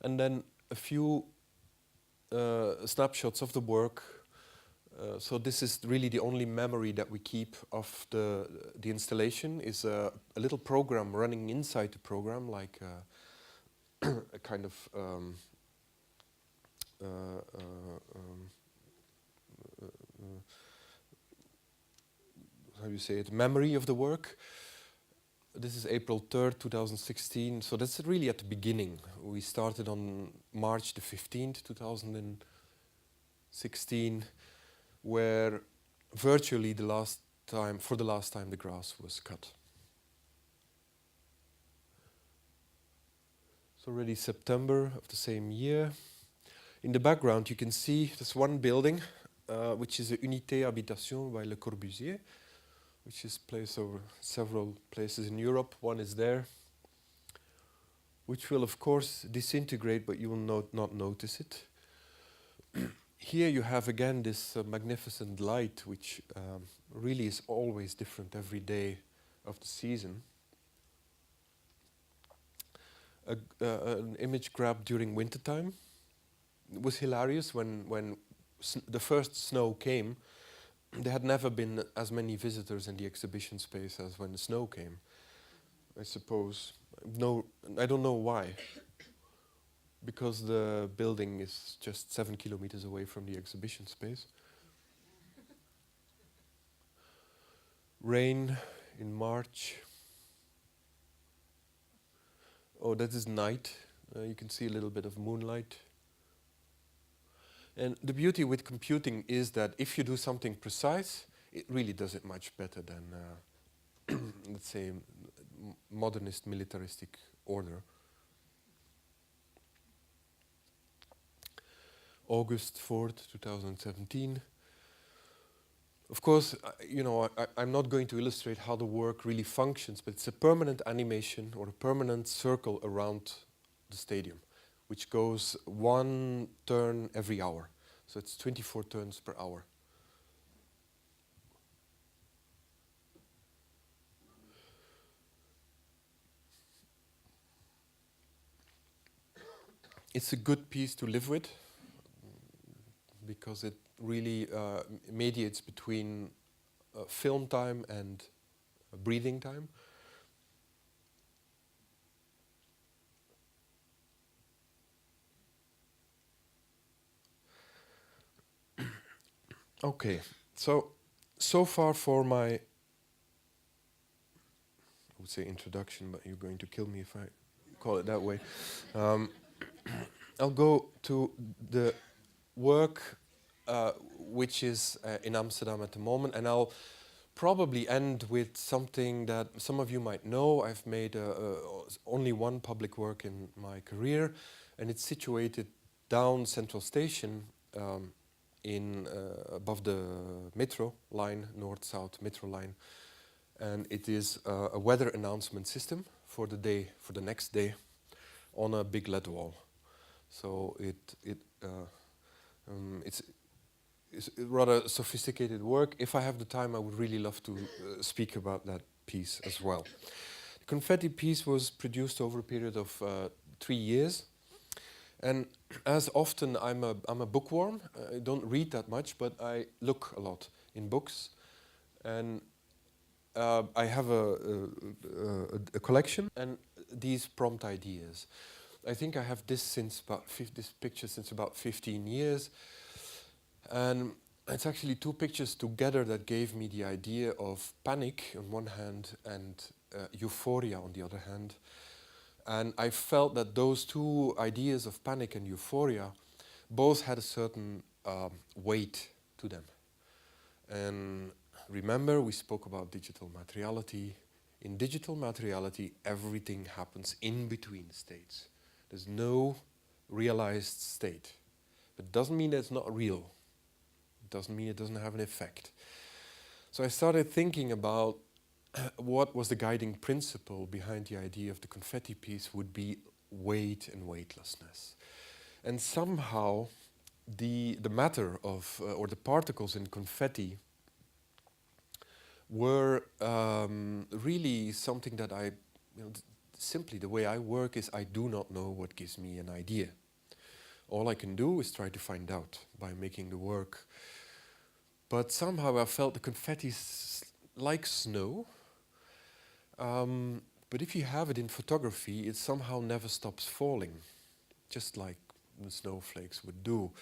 And then a few snapshots of the work. So this is really the only memory that we keep of the installation, is a little program running inside the program, like a kind of how do you say it, memory of the work. This is April 3rd, 2016. So that's really at the beginning. We started on March the 15th, 2016, where virtually the last time, for the last time, the grass was cut. It's already September of the same year. In the background, you can see this one building, which is the Unité Habitation by Le Corbusier, which is placed over several places in Europe. One is there, which will, of course, disintegrate, but you will not notice it. Here you have again this magnificent light, which really is always different every day of the season. An image grabbed during wintertime. It was hilarious when the first snow came. There had never been as many visitors in the exhibition space as when the snow came. I suppose. No, I don't know why. Because the building is just 7 kilometers away from the exhibition space. Rain in March. Oh, that is night. You can see a little bit of moonlight. And the beauty with computing is that if you do something precise, it really does it much better than, let's say, modernist militaristic order. August 4th, 2017. Of course, I'm not going to illustrate how the work really functions, but it's a permanent animation or a permanent circle around the stadium, which goes one turn every hour. So it's 24 turns per hour. It's a good piece to live with because it really mediates between film time and breathing time. Okay, so far for my, I would say introduction, but you're going to kill me if I call it that way. I'll go to the work which is in Amsterdam at the moment, and I'll probably end with something that some of you might know. I've made only one public work in my career, and it's situated down Central Station above the metro line, north-south metro line, and it is a weather announcement system for the next day, on a big LED wall. So it's rather sophisticated work. If I have the time, I would really love to speak about that piece as well. The confetti piece was produced over a period of 3 years. And as often, I'm a bookworm. I don't read that much, but I look a lot in books. And I have a collection, and these prompt ideas. I think I have this picture since about 15 years. And it's actually 2 pictures together that gave me the idea of panic on one hand and euphoria on the other hand. And I felt that those 2 ideas of panic and euphoria both had a certain weight to them. And remember, we spoke about digital materiality. In digital materiality, everything happens in between states. There's no realized state. It doesn't mean that it's not real. It doesn't mean it doesn't have an effect. So I started thinking about what was the guiding principle behind the idea of the confetti piece would be weight and weightlessness. And somehow the matter of, or the particles in confetti were really something that simply the way I work is I do not know what gives me an idea. All I can do is try to find out by making the work. But somehow I felt the confetti is like snow. But if you have it in photography, it somehow never stops falling, just like the snowflakes would do.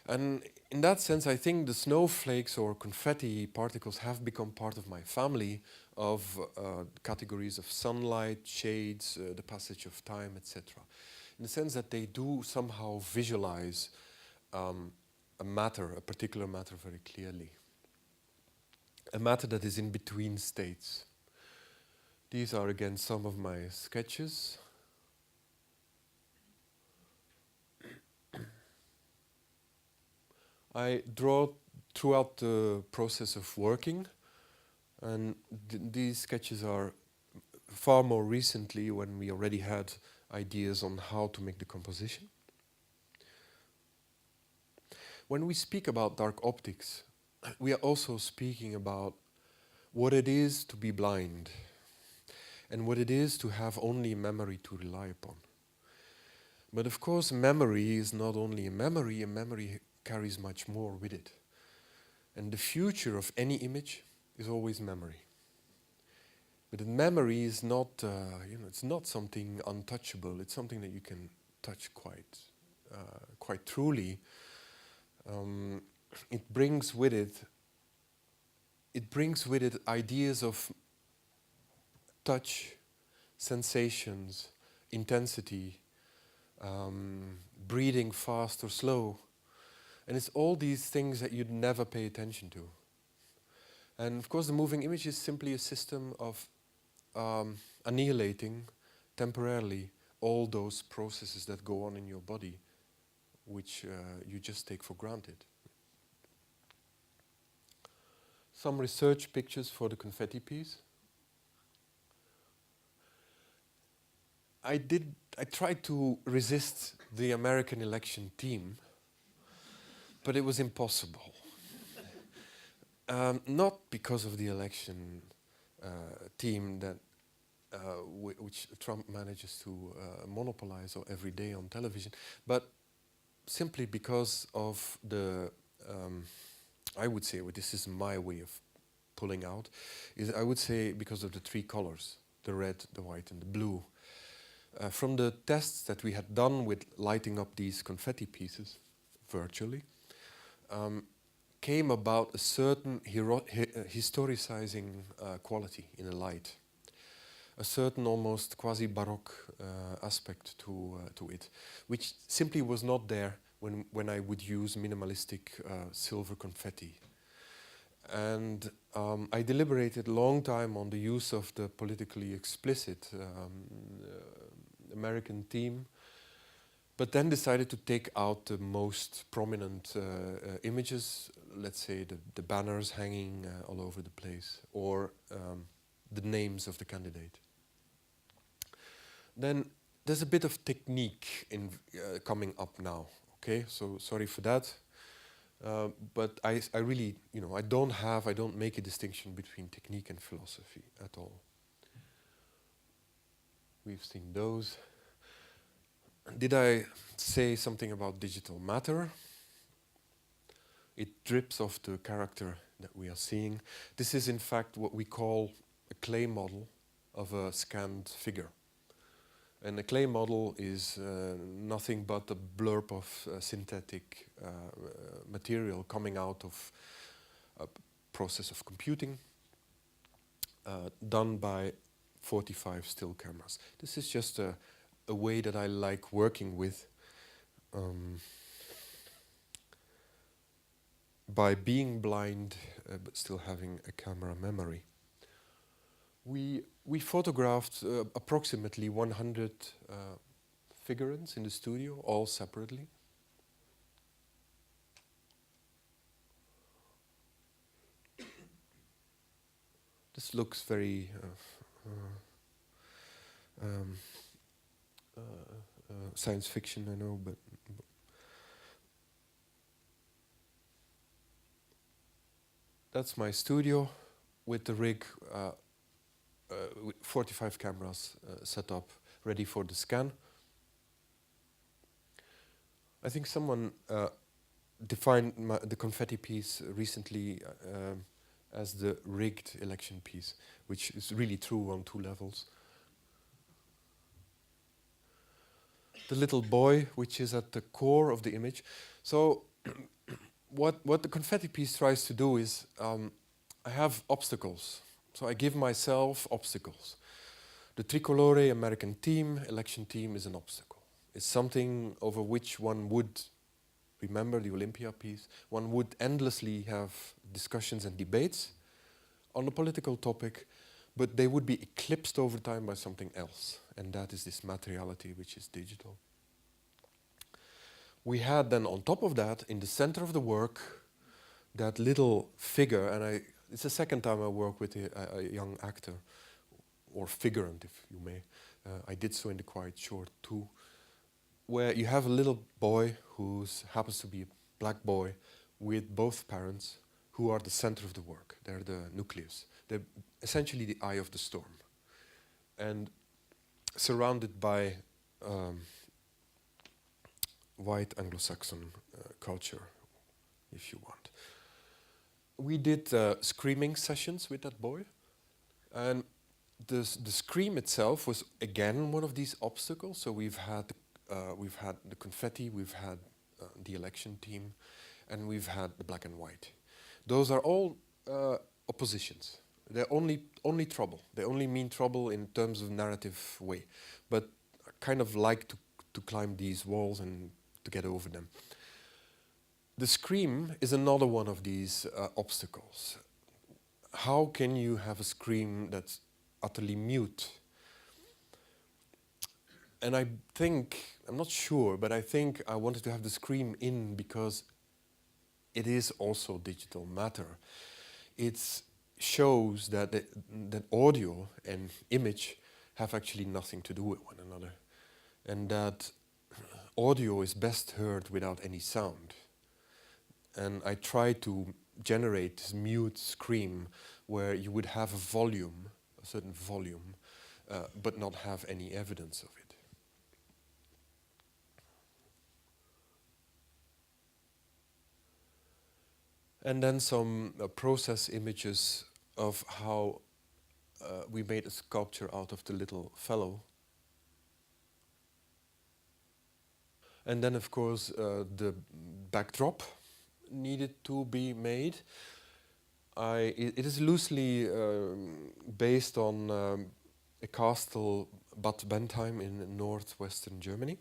And in that sense, I think the snowflakes or confetti particles have become part of my family of categories of sunlight, shades, the passage of time, etc. In the sense that they do somehow visualize a matter, a particular matter very clearly. A matter that is in between states. These are again some of my sketches. I draw throughout the process of working, and these sketches are far more recently when we already had ideas on how to make the composition. When we speak about dark optics, we are also speaking about what it is to be blind and what it is to have only memory to rely upon. But of course, memory is not only a memory carries much more with it. And the future of any image is always memory. But the memory is not, it's not something untouchable. It's something that you can touch quite truly. It brings with it ideas of touch, sensations, intensity, breathing fast or slow. And it's all these things that you'd never pay attention to. And of course the moving image is simply a system of annihilating temporarily all those processes that go on in your body, which you just take for granted. Some research pictures for the confetti piece. I tried to resist the American election theme, but it was impossible. Not because of the election theme that which Trump manages to monopolize every day on television, but simply because of the, I would say, well, this is my way of pulling out, is I would say because of the three colors, the red, the white and the blue. From the tests that we had done with lighting up these confetti pieces virtually, came about a certain historicizing quality in the light, a certain almost quasi-baroque aspect to it, which simply was not there when I would use minimalistic silver confetti. And I deliberated a long time on the use of the politically explicit American theme, but then decided to take out the most prominent images, let's say the banners hanging all over the place, or the names of the candidate. Then there's a bit of technique in coming up now, okay? So sorry for that. But I really, I don't make a distinction between technique and philosophy at all. We've seen those. Did I say something about digital matter? It drips off the character that we are seeing. This is in fact what we call a clay model of a scanned figure. And a clay model is nothing but a blurb of synthetic material coming out of a process of computing done by 45 still cameras. This is just a way that I like working with by being blind but still having a camera memory. We photographed approximately 100 figurants in the studio, all separately. This looks very science fiction, I know, but that's my studio with the rig. With 45 cameras set up, ready for the scan. I think someone defined the confetti piece recently as the rigged election piece, which is really true on two levels. The little boy, which is at the core of the image. So what the confetti piece tries to do is, I have obstacles So I give myself obstacles. The Tricolore American team, election team, is an obstacle. It's something over which one would, remember the Olympia piece, one would endlessly have discussions and debates on a political topic, but they would be eclipsed over time by something else, and that is this materiality which is digital. We had then on top of that, in the center of the work, that little figure, and it's the second time I work with a young actor, or figurant if you may. I did so in the Quiet Short too, where you have a little boy who happens to be a black boy with both parents who are the center of the work. They're the nucleus. They're essentially the eye of the storm. And surrounded by white Anglo-Saxon culture, if you want. We did screaming sessions with that boy. And the scream itself was again one of these obstacles. So we've had the confetti, we've had the election team, and we've had the black and white. Those are all oppositions. They're only trouble. They only mean trouble in terms of narrative way. But I kind of like to climb these walls and to get over them. The scream is another one of these obstacles. How can you have a scream that's utterly mute? And I think, I'm not sure, but I think I wanted to have the scream in because it is also digital matter. It shows that that audio and image have actually nothing to do with one another, and that audio is best heard without any sound. And I try to generate this mute scream where you would have a volume, a certain volume, but not have any evidence of it. And then some process images of how we made a sculpture out of the little fellow. And then, of course, the backdrop needed to be made. It is loosely based on a castle, Bad Bentheim, in northwestern Germany.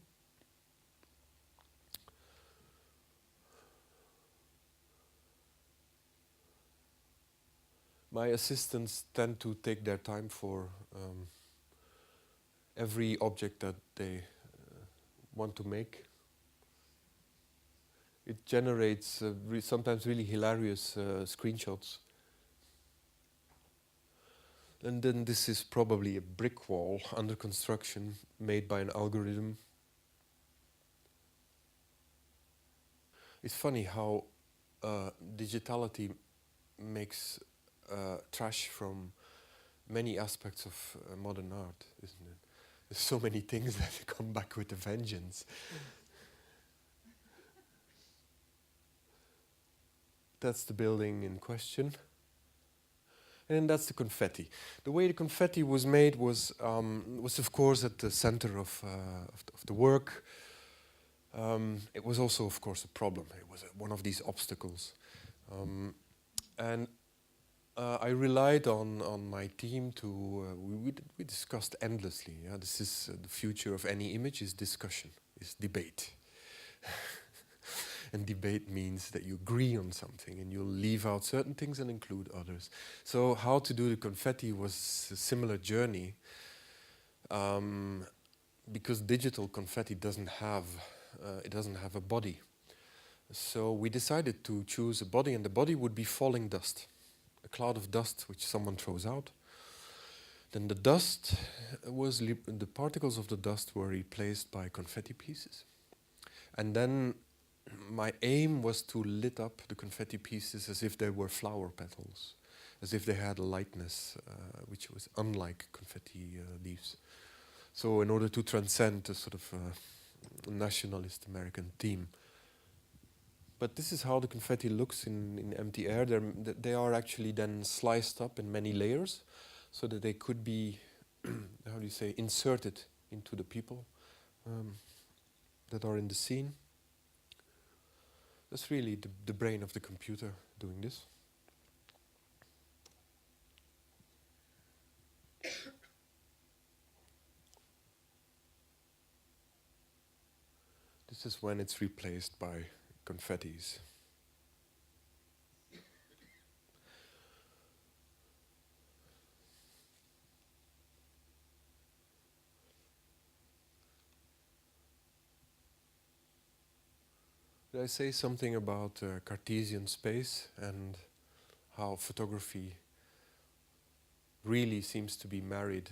My assistants tend to take their time for every object that they want to make. It generates sometimes really hilarious screenshots. And then this is probably a brick wall under construction made by an algorithm. It's funny how digitality makes trash from many aspects of modern art, isn't it? There's so many things that come back with a vengeance. That's the building in question. And that's the confetti. The way the confetti was made was of course at the center of the work. It was also, of course, a problem. It was one of these obstacles. And I relied on my team to, we discussed endlessly. Yeah? This is the future of any image is discussion, is debate. And debate means that you agree on something and you'll leave out certain things and include others. So how to do the confetti was a similar journey, because digital confetti doesn't have a body. So we decided to choose a body, and the body would be falling dust, a cloud of dust which someone throws out. Then the dust the particles of the dust were replaced by confetti pieces. And then my aim was to lit up the confetti pieces as if they were flower petals, as if they had a lightness which was unlike confetti leaves. So in order to transcend a sort of nationalist American theme. But this is how the confetti looks in empty air. They are actually then sliced up in many layers so that they could be, how do you say, inserted into the people that are in the scene. That's really the brain of the computer doing this. This is when it's replaced by confettis. Did I say something about Cartesian space and how photography really seems to be married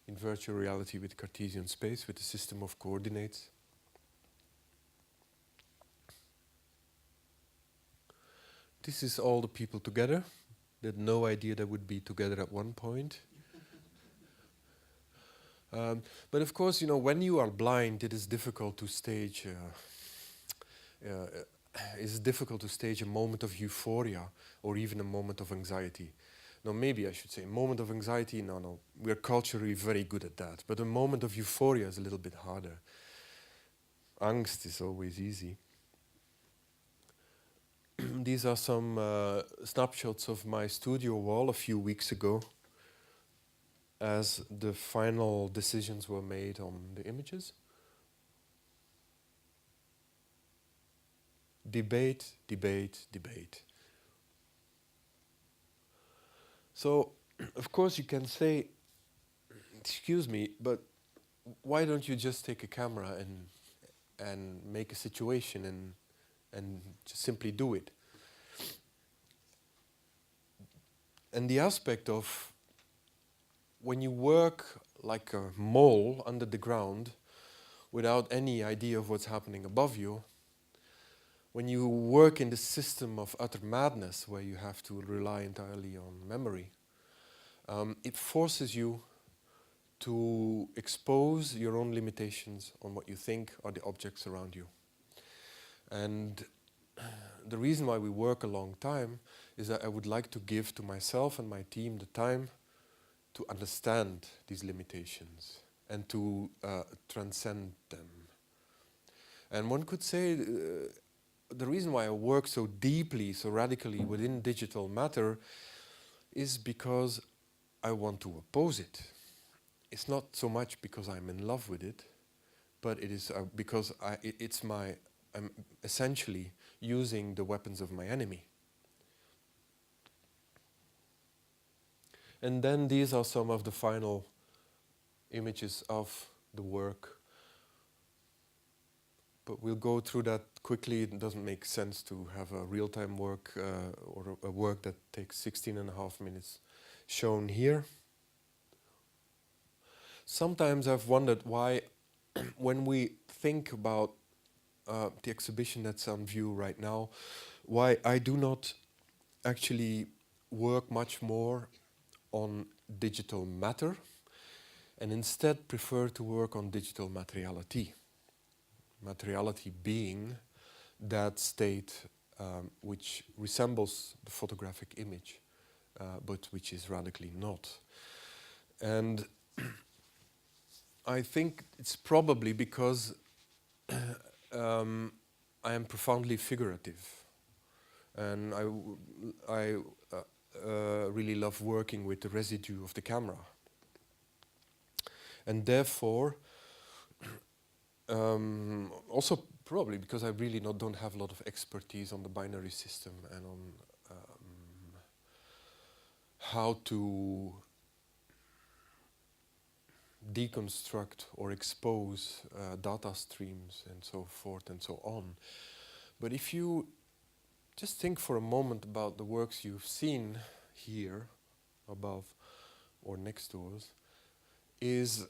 in virtual reality with Cartesian space, with the system of coordinates? This is all the people together. They had no idea they would be together at one point. But of course, you know, when you are blind, it is difficult to stage. It's difficult to stage a moment of euphoria or even a moment of anxiety. No, maybe I should say a moment of anxiety. No, we're culturally very good at that. But a moment of euphoria is a little bit harder. Angst is always easy. These are some snapshots of my studio wall a few weeks ago as the final decisions were made on the images. Debate, debate, debate. So, of course, you can say, excuse me, but why don't you just take a camera and make a situation and just simply do it? And the aspect of when you work like a mole under the ground without any idea of what's happening above you, when you work in the system of utter madness where you have to rely entirely on memory, it forces you to expose your own limitations on what you think are the objects around you. And the reason why we work a long time is that I would like to give to myself and my team the time to understand these limitations and to transcend them. And one could say the reason why I work so deeply, so radically within digital matter is because I want to oppose it. It's not so much because I'm in love with it, but it is because I'm essentially using the weapons of my enemy. And then these are some of the final images of the work. But we'll go through that quickly. It doesn't make sense to have a real-time work or a work that takes 16.5 minutes shown here. Sometimes I've wondered why, when we think about the exhibition that's on view right now, why I do not actually work much more on digital matter and instead prefer to work on digital materiality. Materiality being that state which resembles the photographic image, but which is radically not. And I think it's probably because I am profoundly figurative, and I really love working with the residue of the camera. And therefore, also probably because I really don't have a lot of expertise on the binary system and on how to deconstruct or expose data streams and so forth and so on. But if you just think for a moment about the works you've seen here above or next to us, is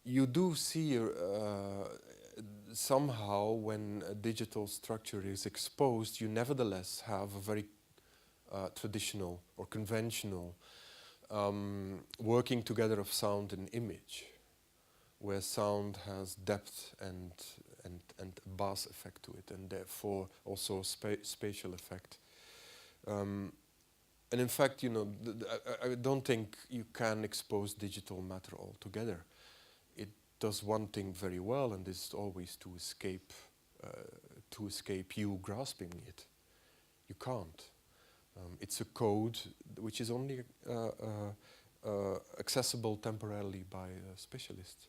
you do see somehow when a digital structure is exposed, you nevertheless have a very traditional or conventional working together of sound and image, where sound has depth and bass effect to it, and therefore also spatial effect. And in fact, you know, I don't think you can expose digital matter altogether. It does one thing very well, and this is always to escape you grasping it. You can't. It's a code which is only accessible temporarily by a specialist.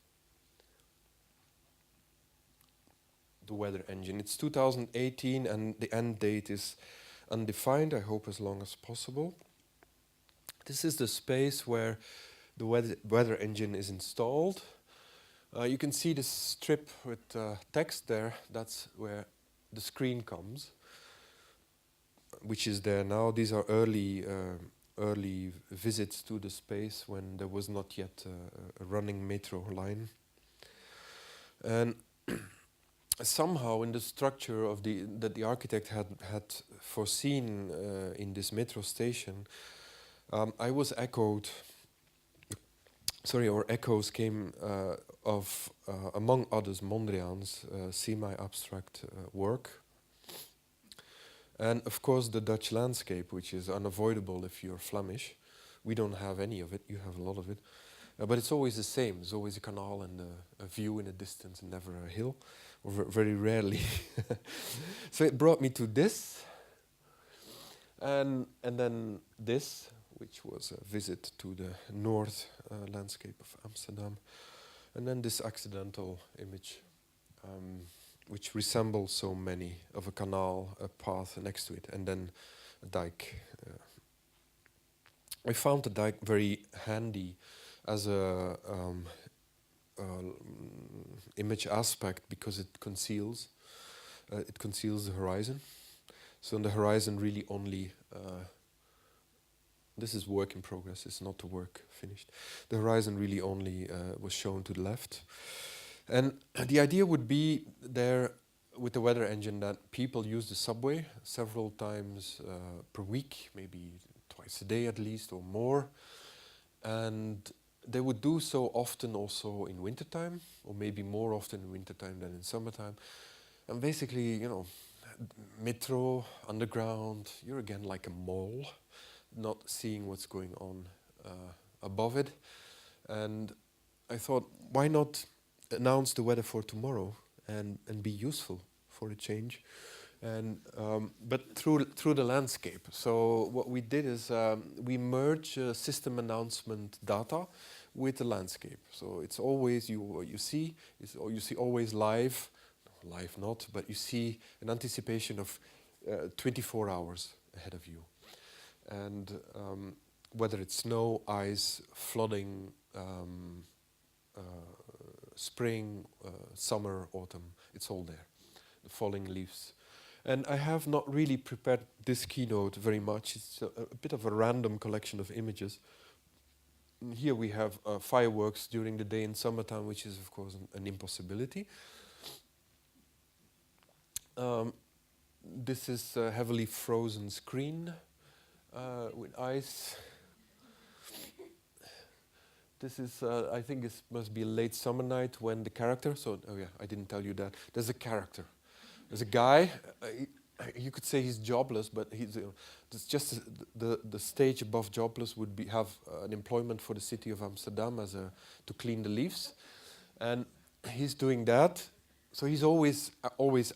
the weather engine. It's 2018 and the end date is undefined, I hope as long as possible. This is the space where the weather engine is installed. You can see this strip with text there. That's where the screen comes, which is there now. These are early visits to the space when there was not yet a running metro line. And somehow in the structure of that the architect had foreseen in this metro station, I was echoed. Or echoes came of, among others, Mondrian's semi-abstract work. And of course the Dutch landscape, which is unavoidable if you're Flemish. We don't have any of it, you have a lot of it. But it's always the same, there's always a canal and a view in the distance and never a hill, or very rarely. So it brought me to this, and then this, which was a visit to the north landscape of Amsterdam, and then this accidental image, which resembles so many of a canal, a path next to it, and then a dike. I found the dike very handy as a image aspect because it conceals the horizon. So on the horizon really only, this is work in progress, it's not the work finished. The horizon really only was shown to the left. And the idea would be there with the weather engine that people use the subway several times per week, maybe twice a day at least or more. And they would do so often also in wintertime, or maybe more often in wintertime than in summertime. And basically, you know, metro, underground, you're again like a mole, not seeing what's going on above it. And I thought, why not announce the weather for tomorrow and be useful for a change? And but through the landscape. So what we did is we merge system announcement data with the landscape. So it's always you see always live not, but you see an anticipation of 24 hours ahead of you. And whether it's snow, ice, flooding, spring, summer, autumn, it's all there. The falling leaves. And I have not really prepared this keynote very much. It's a bit of a random collection of images. And here we have fireworks during the day in summertime, which is of course an impossibility. This is a heavily frozen screen with ice. This is, I think it must be a late summer night when the character, oh yeah, I didn't tell you that. There's a character. There's a guy, you could say he's jobless, but it's just the stage above jobless would have an employment for the city of Amsterdam to clean the leaves. And he's doing that, so he's always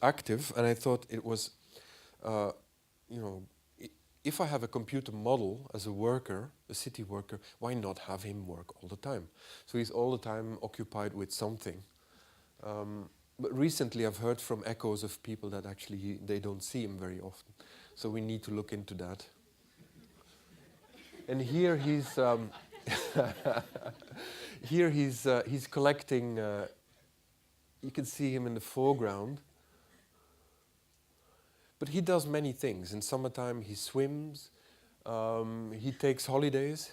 active, and I thought it was, if I have a computer model as a worker, a city worker, why not have him work all the time? So he's all the time occupied with something. But recently I've heard from echoes of people that actually they don't see him very often. So we need to look into that. And here he's he's collecting, you can see him in the foreground. But he does many things. In summertime he swims, he takes holidays.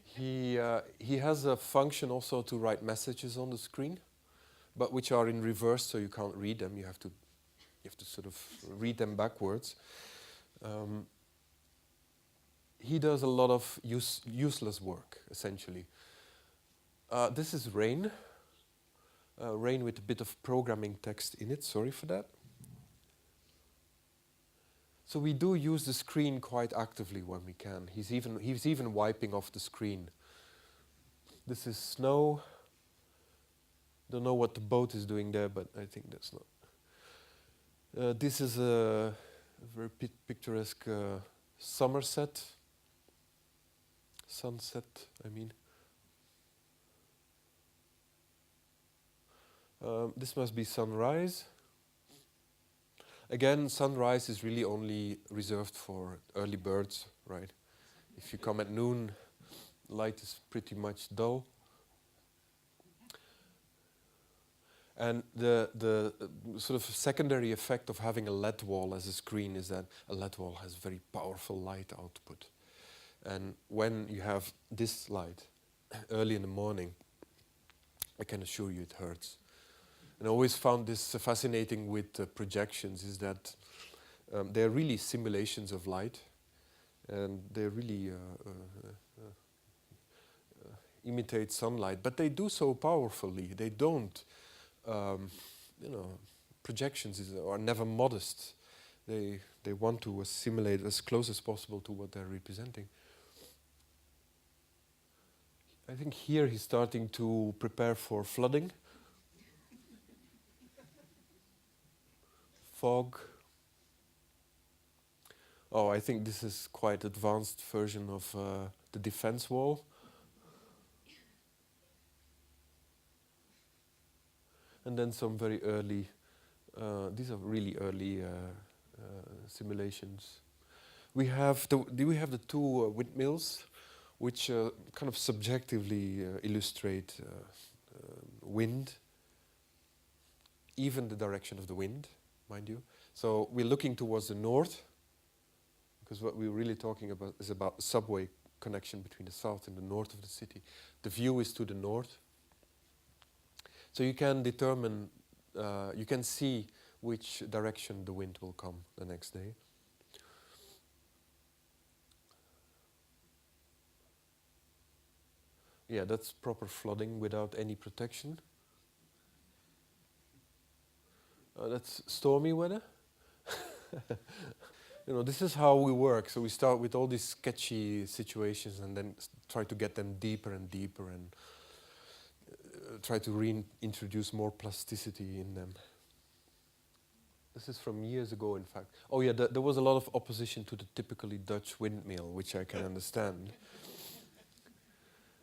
He has a function also to write messages on the screen, but which are in reverse, so you can't read them. You have to sort of read them backwards. He does a lot of useless work, essentially. This is rain. Rain with a bit of programming text in it. Sorry for that. So we do use the screen quite actively when we can. He's even wiping off the screen. This is snow. Don't know what the boat is doing there, but I think that's not. This is a very picturesque sunset, I mean. This must be sunrise. Again, sunrise is really only reserved for early birds, right? If you come at noon, light is pretty much dull. And the sort of secondary effect of having a LED wall as a screen is that a LED wall has very powerful light output. And when you have this light early in the morning, I can assure you it hurts. And I always found this fascinating with projections, is that they're really simulations of light, and they really imitate sunlight, but they do so powerfully. They don't, projections are never modest. They want to assimilate as close as possible to what they're representing. I think here he's starting to prepare for flooding. Fog. Oh, I think this is quite advanced version of the defense wall. And then some very early, these are really early simulations. We have the two windmills, which kind of subjectively illustrate wind, even the direction of the wind, mind you. So we're looking towards the north, because what we're really talking about is about subway connection between the south and the north of the city. The view is to the north. So you can determine, you can see which direction the wind will come the next day. Yeah, that's proper flooding without any protection. That's stormy weather. This is how we work. So we start with all these sketchy situations and then try to get them deeper and deeper and try to reintroduce more plasticity in them. This is from years ago, in fact. Oh yeah, there was a lot of opposition to the typically Dutch windmill, which I can understand,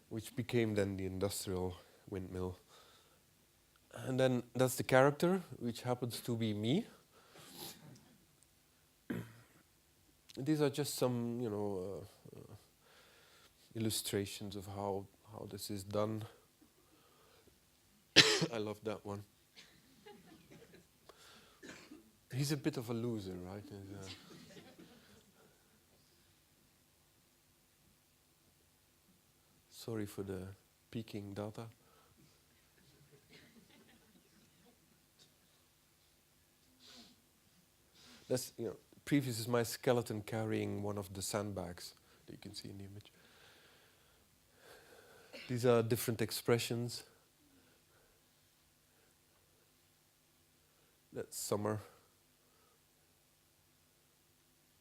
which became then the industrial windmill. And then that's the character, which happens to be me. These are just some, illustrations of how this is done. I love that one. He's a bit of a loser, right? Sorry for the peaking data. That's, previous is my skeleton carrying one of the sandbags that you can see in the image. These are different expressions. That's summer.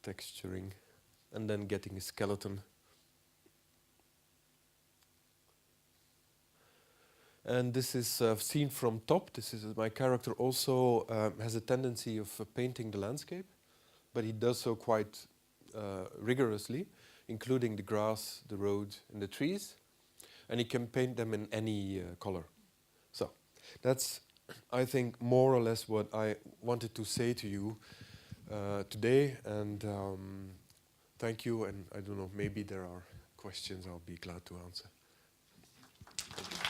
Texturing. And then getting a skeleton. And this is seen from top. This is my character also has a tendency of painting the landscape, but he does so quite rigorously, including the grass, the road, and the trees. And he can paint them in any color. So that's, I think, more or less what I wanted to say to you today. And thank you. And I don't know, maybe there are questions I'll be glad to answer. Thank you.